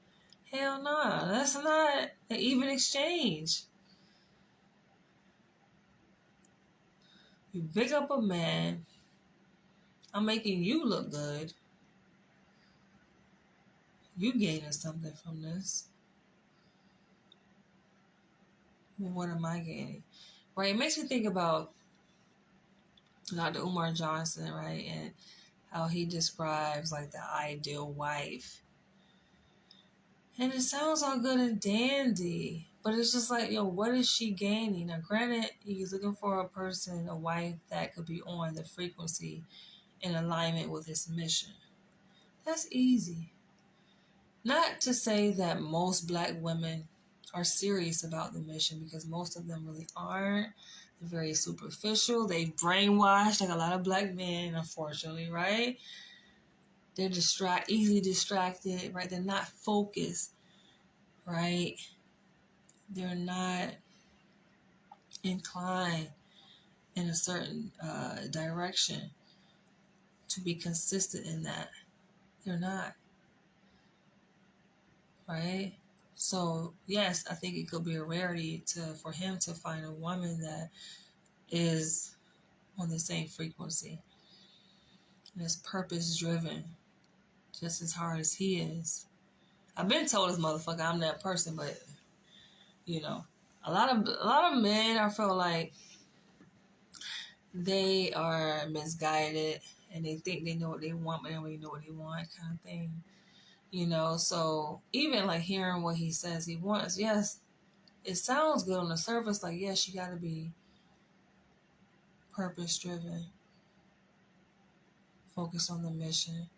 hell no, that's not an even exchange. You big up a man, I'm making you look good. You gaining something from this. Well, what am I gaining? Right? It makes me think about Dr. Umar Johnson, right? And how he describes like the ideal wife. And it sounds all good and dandy, but it's just like, yo, what is she gaining? Now, granted, he's looking for a person, a wife that could be on the frequency in alignment with his mission. That's easy. Not to say that most black women are serious about the mission, because most of them really aren't. They're very superficial. They brainwashed like a lot of black men, unfortunately, right? They're easily distracted, right? They're not focused, right? They're not inclined in a certain direction to be consistent in that. They're not, right? So yes, I think it could be a rarity for him to find a woman that is on the same frequency and is purpose driven just as hard as he is. I've been told this motherfucker I'm that person, but you know, a lot of men, I feel like they are misguided and they think they know what they want, but they don't really know what they want, kind of thing. You know, so even like hearing what he says he wants, yes, it sounds good on the surface, like, yes, you got to be purpose driven, focus on the mission.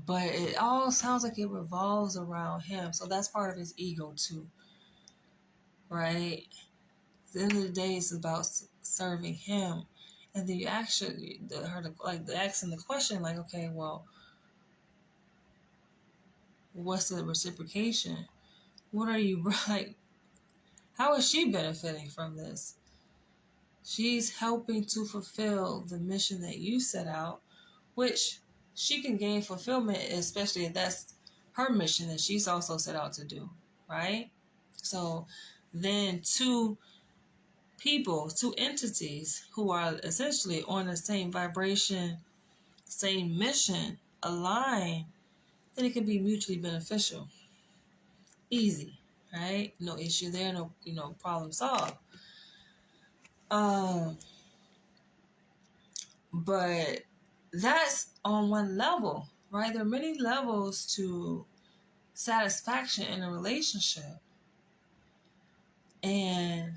But it all sounds like it revolves around him. So that's part of his ego too, right? At the end of the day, it's about serving him. And then you actually, asking the question, like, okay, well, what's the reciprocation? What are you, like, how is she benefiting from this? She's helping to fulfill the mission that you set out, which she can gain fulfillment, especially if that's her mission that she's also set out to do, right? So then two people, two entities who are essentially on the same vibration, same mission, align, then it can be mutually beneficial. Easy, right? No issue there, no problem solved. But that's on one level, right? There are many levels to satisfaction in a relationship. And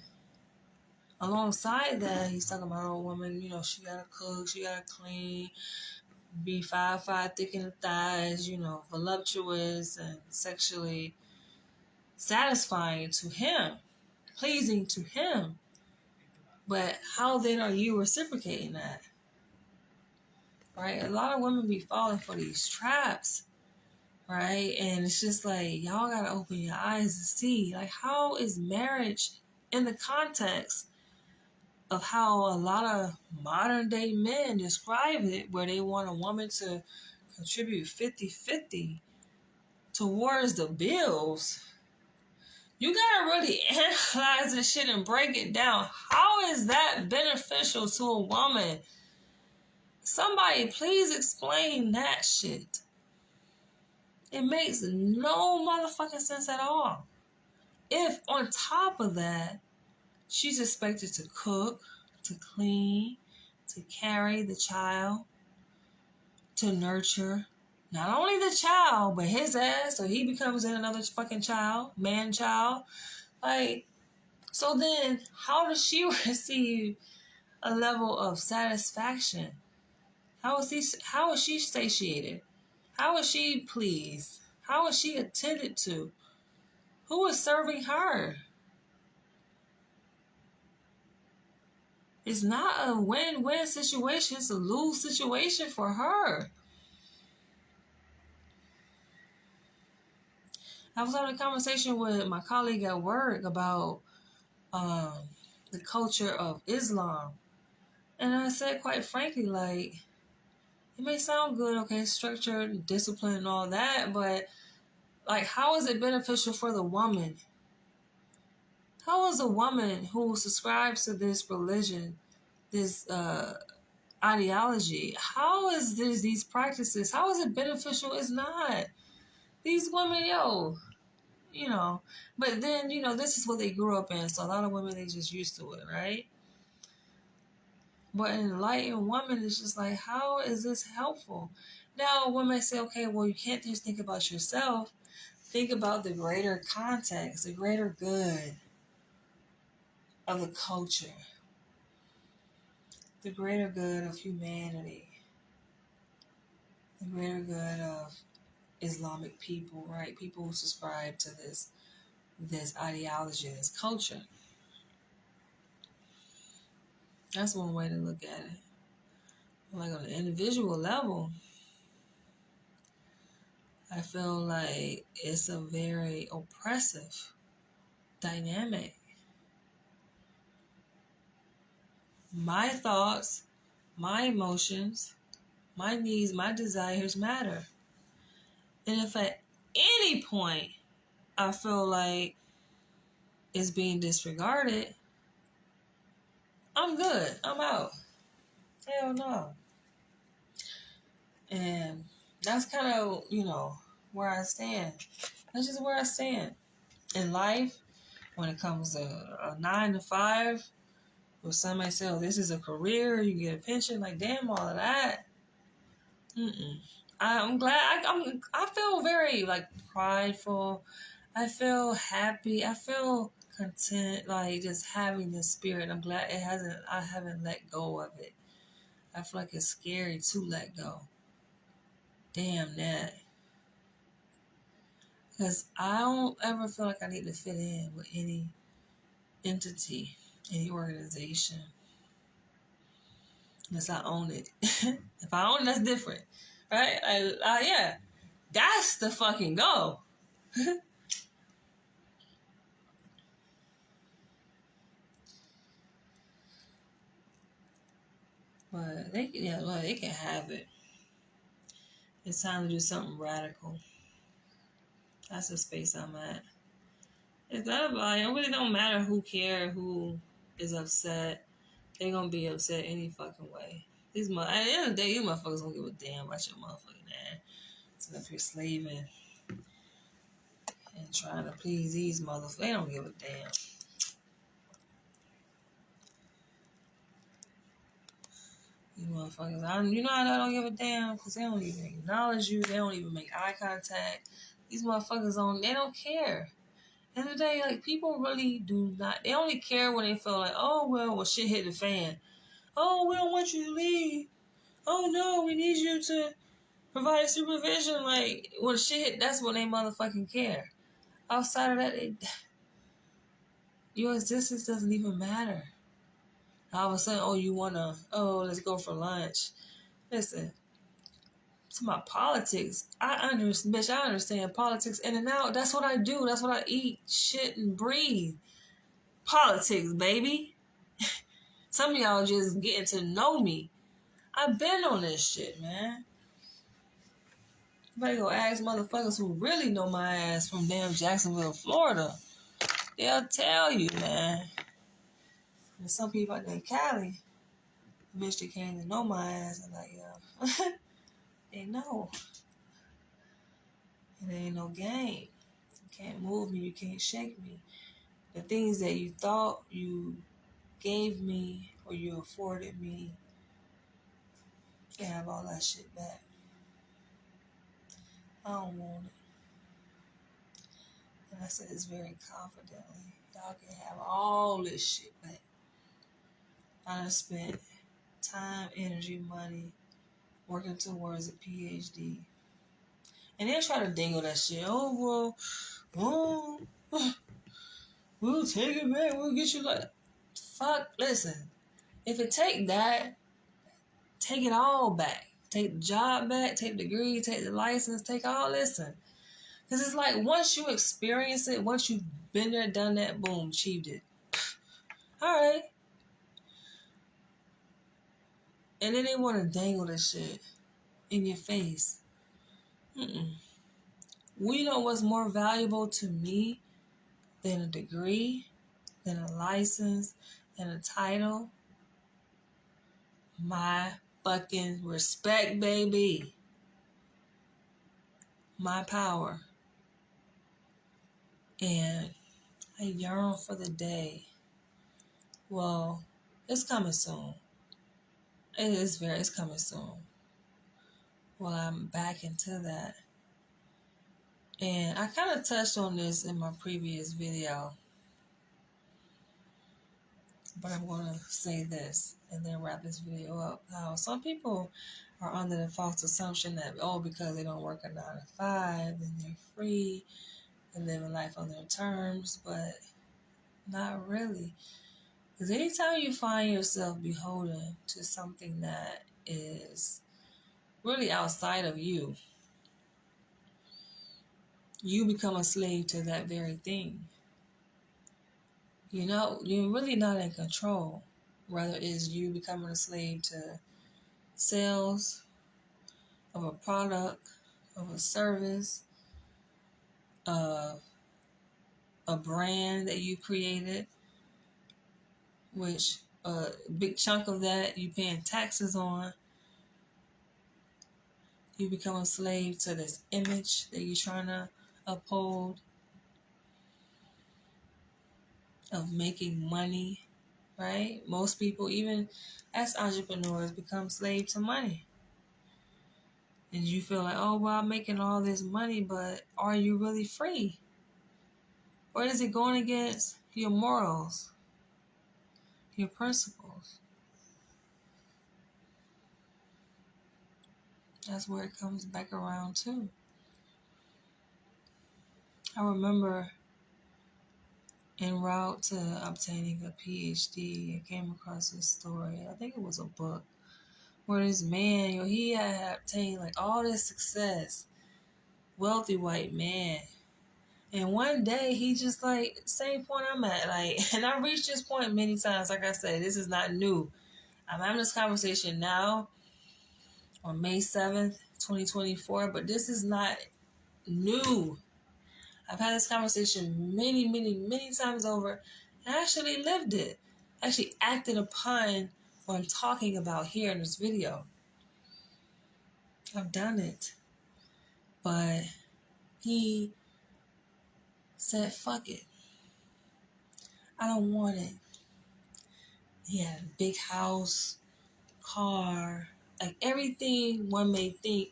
alongside that, he's talking about a woman, she gotta cook, she gotta clean, be 5'5", thick in the thighs, voluptuous and sexually satisfying to him, pleasing to him. But how then are you reciprocating that? Right? A lot of women be falling for these traps, right? And it's just like, y'all gotta open your eyes to see, like, how is marriage in the context of how a lot of modern day men describe it, where they want a woman to contribute 50-50 towards the bills. You gotta really analyze this shit and break it down. How is that beneficial to a woman? Somebody please explain that shit. It makes no motherfucking sense at all. If on top of that, she's expected to cook, to clean, to carry the child, to nurture not only the child, but his ass, so he becomes another fucking child, man-child. Like, so then how does she receive a level of satisfaction? How is she satiated? How is she pleased? How is she attended to? Who is serving her? It's not a win-win situation. It's a lose situation for her. I was having a conversation with my colleague at work about the culture of Islam. And I said, quite frankly, like, it may sound good, okay, structure, discipline, and all that, but, like, how is it beneficial for the woman? How is a woman who subscribes to this religion, this ideology, how is these practices, how is it beneficial? It's not. These women, but then, this is what they grew up in, so a lot of women, they just used to it, right? But an enlightened woman is just like, how is this helpful? Now, one may say, okay, well, you can't just think about yourself. Think about the greater context, the greater good of the culture, the greater good of humanity, the greater good of Islamic people, right? People who subscribe to this ideology, this culture. That's one way to look at it. Like, on an individual level, I feel like it's a very oppressive dynamic. My thoughts, my emotions, my needs, my desires matter. And if at any point I feel like it's being disregarded, I'm good. I'm out. Hell no. And that's kind of, where I stand. That's just where I stand. In life, when it comes to a 9 to 5, or some might say, oh, this is a career, you get a pension, like, damn all of that. I'm glad. I feel very, like, prideful. I feel happy. I feel content, like, just having this spirit. I'm glad I haven't let go of it. I feel like it's scary to let go. Damn that. Because I don't ever feel like I need to fit in with any entity, any organization, unless I own it. If I own it, that's different, right? Yeah, that's the fucking go. But they can have it. It's time to do something radical. That's the space I'm at. It's not about, it really don't matter who cares, who is upset. They're gonna be upset any fucking way. At the end of the day, these motherfuckers don't give a damn about your motherfucking ass. Sitting up here slaving and trying to please these motherfuckers. They don't give a damn. These motherfuckers, you know how I don't give a damn? Because they don't even acknowledge you. They don't even make eye contact. These motherfuckers they don't care. At the end of the day, like, people really do not, they only care when they feel like, oh, well, shit hit the fan. Oh, we don't want you to leave. Oh, no, we need you to provide supervision. Like, when shit hit, that's when they motherfucking care. Outside of that, your existence doesn't even matter. All of a sudden, let's go for lunch. Listen, it's my politics. I understand politics in and out. That's what I do. That's what I eat, shit, and breathe. Politics, baby. Some of y'all just getting to know me. I've been on this shit, man. You better go ask motherfuckers who really know my ass from damn Jacksonville, Florida. They'll tell you, man. And some people out there in Cali, the bitch that came to know my ass, and like, they know. It ain't no game. You can't move me. You can't shake me. The things that you thought you gave me or you afforded me, you have all that shit back. I don't want it. And I said this very confidently. Y'all can have all this shit back. I done spent time, energy, money working towards a PhD. And they try to dangle that shit. Oh, well, we'll take it back. We'll get you like... Fuck, listen. If it take that, take it all back. Take the job back, take the degree, take the license, take all, listen. Because it's like, once you experience it, once you've been there, done that, boom, achieved it. All right. And then they want to dangle this shit in your face. We know what's more valuable to me than a degree, than a license, than a title. My fucking respect, baby. My power. And I yearn for the day. Well, it's coming soon. It's coming soon. Well, I'm back into that. And I kind of touched on this in my previous video. But I'm going to say this and then wrap this video up. Now, some people are under the false assumption that, because they don't work a 9 to 5, then they're free and living life on their terms. But not really. Because anytime you find yourself beholden to something that is really outside of you, you become a slave to that very thing. You're really not in control. Rather, is you becoming a slave to sales of a product, of a service, of a brand that you created, which a big chunk of that you paying taxes on. You become a slave to this image that you're trying to uphold of making money, right? Most people, even as entrepreneurs, become slave to money. And you feel like, I'm making all this money, but are you really free? Or is it going against your morals, your principles? That's where it comes back around too. I remember en route to obtaining a PhD, I came across this story. I think it was a book where this man, he had obtained like all this success, wealthy white man. And one day he just like, same point I'm at, like, and I reached this point many times. Like I said, this is not new. I'm having this conversation now on May 7th, 2024, but this is not new. I've had this conversation many, many, many times over, and I actually lived it. I actually acted upon what I'm talking about here in this video. I've done it. But he said, fuck it. I don't want it. He had a big house, car, like everything one may think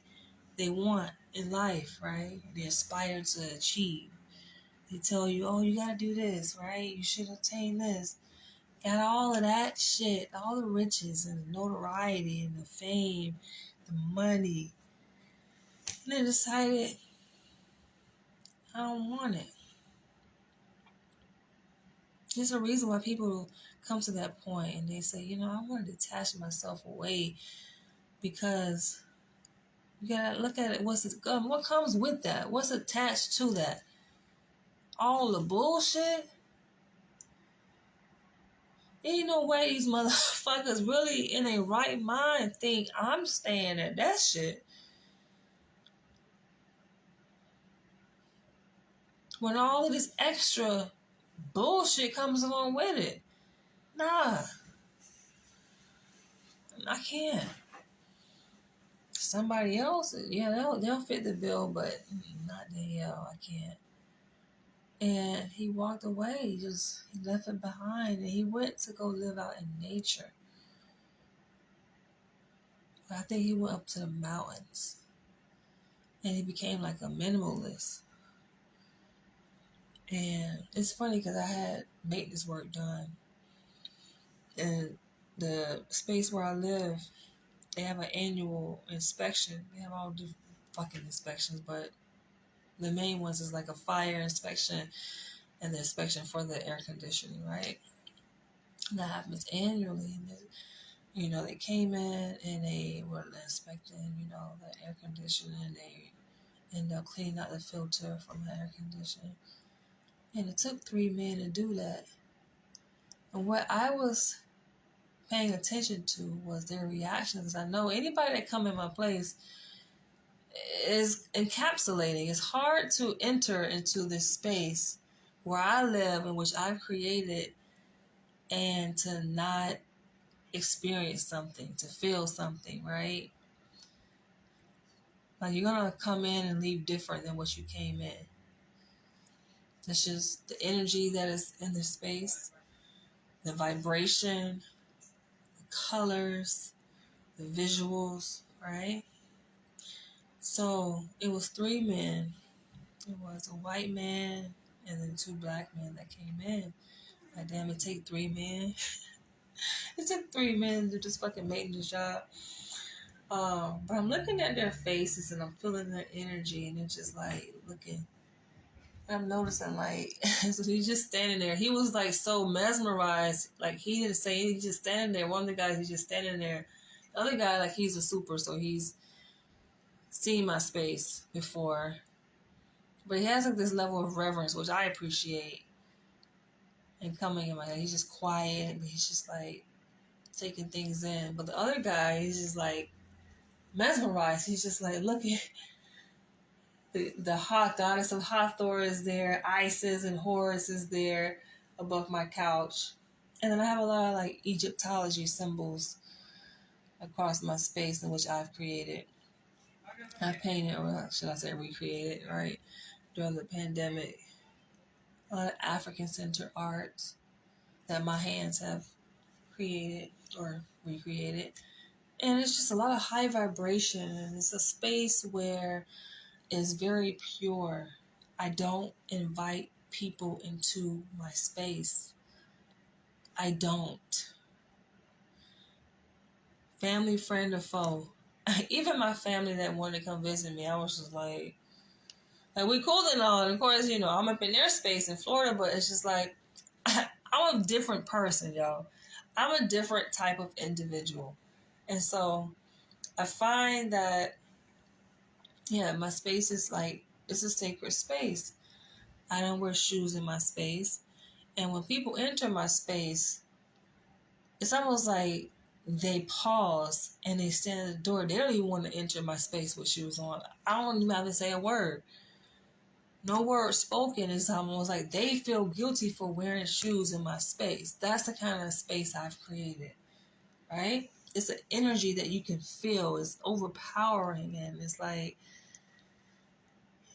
they want in life, right? They aspire to achieve. They tell you, oh, you gotta do this, right? You should attain this. Got all of that shit, all the riches and the notoriety and the fame, the money. And they decided, I don't want it. There's a reason why people come to that point and they say, I want to detach myself away, because you gotta look at it. What comes with that? What's attached to that? All the bullshit? Ain't no way these motherfuckers really in a right mind think I'm staying at that shit. When all of this extra bullshit comes along with it. Nah. I can't. Somebody else, yeah, they'll fit the bill, but not Danielle. I can't. And he walked away. He left it behind, and he went to go live out in nature. I think he went up to the mountains, and he became like a minimalist. And it's funny because I had maintenance work done, and the space where I live, they have an annual inspection. They have all different fucking inspections, but the main ones is like a fire inspection and the inspection for the air conditioning, right? And that happens annually. And they came in and they were inspecting, the air conditioning, and they ended up cleaning out the filter from the air conditioning. And it took 3 men to do that. And what I was paying attention to was their reactions. I know anybody that come in my place is encapsulating. It's hard to enter into this space where I live and which I've created, and to not experience something, to feel something, right? Like, you're gonna come in and leave different than what you came in. It's just the energy that is in the space, the vibration, the colors, the visuals, right? So it was 3 men. It was a white man and then 2 black men that came in. Like, damn, it take 3 men. It took 3 men to just fucking make this job. But I'm looking at their faces and I'm feeling their energy, and it's just like looking. I'm noticing, like, so he's just standing there. He was like so mesmerized, like he didn't say anything, he's just standing there. One of the guys, he's just standing there. The other guy, like, he's a super, so he's seen my space before. But he has like this level of reverence, which I appreciate. And coming in my head, he's just quiet, and he's just like taking things in. But the other guy, he's just like mesmerized. He's just like, look at the hot goddess of Hathor is there, Isis and Horus is there above my couch. And then I have a lot of like Egyptology symbols across my space in which I've created. I painted, or should I say recreated, right, during the pandemic. A lot of African-centered art that my hands have created or recreated. And it's just a lot of high vibration, and it's a space where it's very pure. I don't invite people into my space. I don't. Family, friend, or foe. Even my family that wanted to come visit me, I was just like we cool and all. And of course, I'm up in their space in Florida, but it's just like, I'm a different person, y'all. I'm a different type of individual. And so I find that, my space is like, it's a sacred space. I don't wear shoes in my space. And when people enter my space, it's almost like they pause and they stand at the door. They don't even want to enter my space with shoes on. I don't even have to say a word. No word spoken. Is almost like they feel guilty for wearing shoes in my space. That's the kind of space I've created, right? It's an energy that you can feel. It's overpowering, and it's like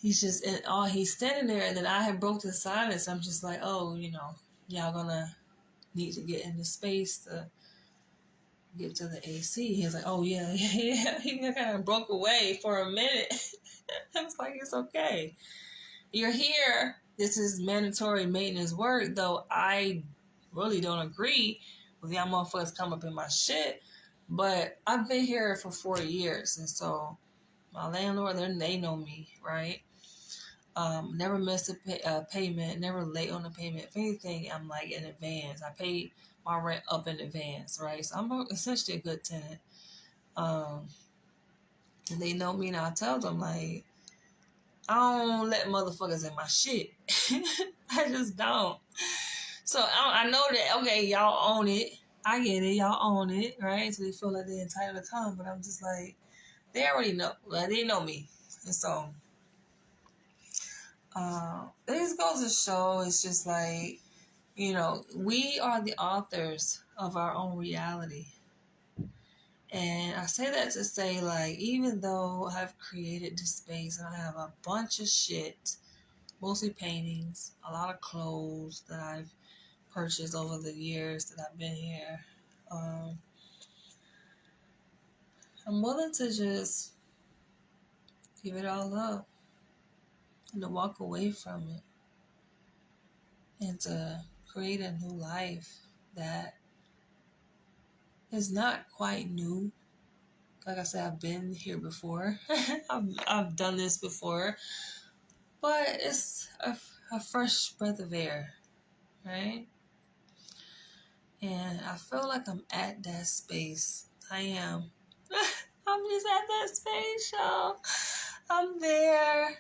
he's just and all he's standing there, and then I have broke the silence. I'm just like, oh, y'all gonna need to get into space to get to the AC. He's like, oh yeah, yeah. He kind of broke away for a minute. I was like, it's okay. You're here. This is mandatory maintenance work, though I really don't agree with y'all motherfuckers come up in my shit. But I've been here for 4 years, and so my landlord, they know me, right? Never missed a payment, never late on the payment. If anything, I'm like in advance. I pay my rent up in advance, right? So I'm essentially a good tenant. And they know me, and I tell them, like, I don't let motherfuckers in my shit. I just don't. So I know that, okay, y'all own it. I get it. Y'all own it, right? So they feel like they're entitled to come. But I'm just like, they already know. Like, they know me. And so this goes to show it's just like, we are the authors of our own reality. And I say that to say, like, even though I've created this space and I have a bunch of shit, mostly paintings, a lot of clothes that I've purchased over the years that I've been here, I'm willing to just give it all up and to walk away from it and to create a new life that is not quite new. Like I said, I've been here before. I've done this before. But it's a fresh breath of air, right? And I feel like I'm at that space. I am. I'm just at that space, y'all. I'm there.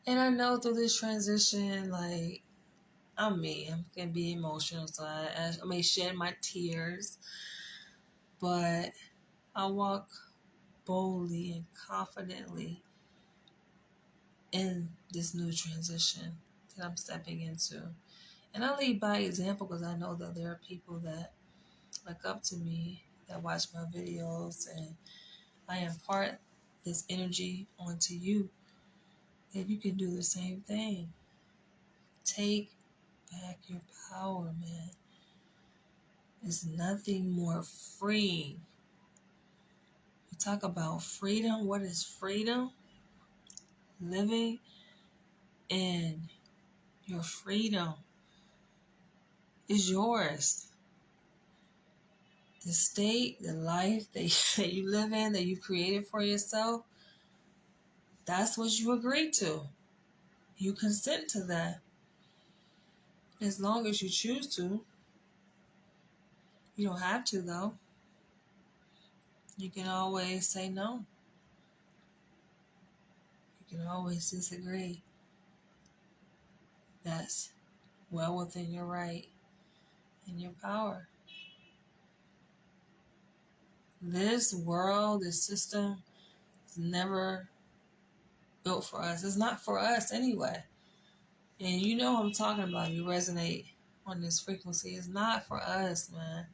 And I know through this transition, like, I'm me. I can be emotional, so I may shed my tears. But I walk boldly and confidently in this new transition that I'm stepping into. And I lead by example because I know that there are people that look up to me, that watch my videos, and I impart this energy onto you. That you can do the same thing. Take back your power, man. There's nothing more freeing. We talk about freedom. What is freedom? Living in your freedom is yours. The state, the life that you live in, that you created for yourself, that's what you agreed to. You consent to that. As long as you choose to. You don't have to, though. You can always say no. You can always disagree. That's well within your right and your power. This world, this system is never built for us. It's not for us anyway. And you know what I'm talking about. You resonate on this frequency. It's not for us, man.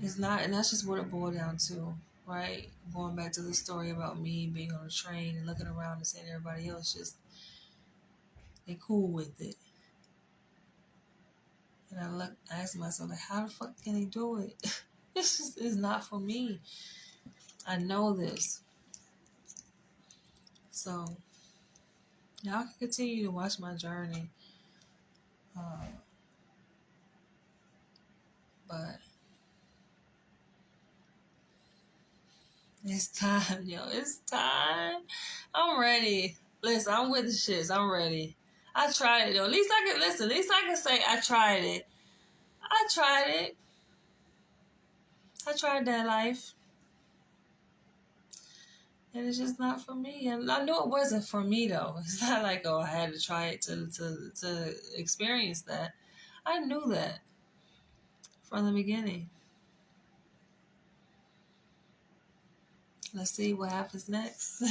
It's not, and that's just what it boiled down to, right? Going back to the story about me being on a train and looking around and seeing everybody else just, they cool with it. And I ask myself, like, how the fuck can they do it? This just is not for me. I know this. So, y'all can continue to watch my journey. But it's time, yo. It's time. I'm ready. Listen, I'm with the shits. I'm ready. I tried it, though. At least I can say I tried it. I tried it. I tried that life. And it's just not for me. And I knew it wasn't for me, though. It's not like, oh, I had to try it to experience that. I knew that from the beginning. Let's see what happens next.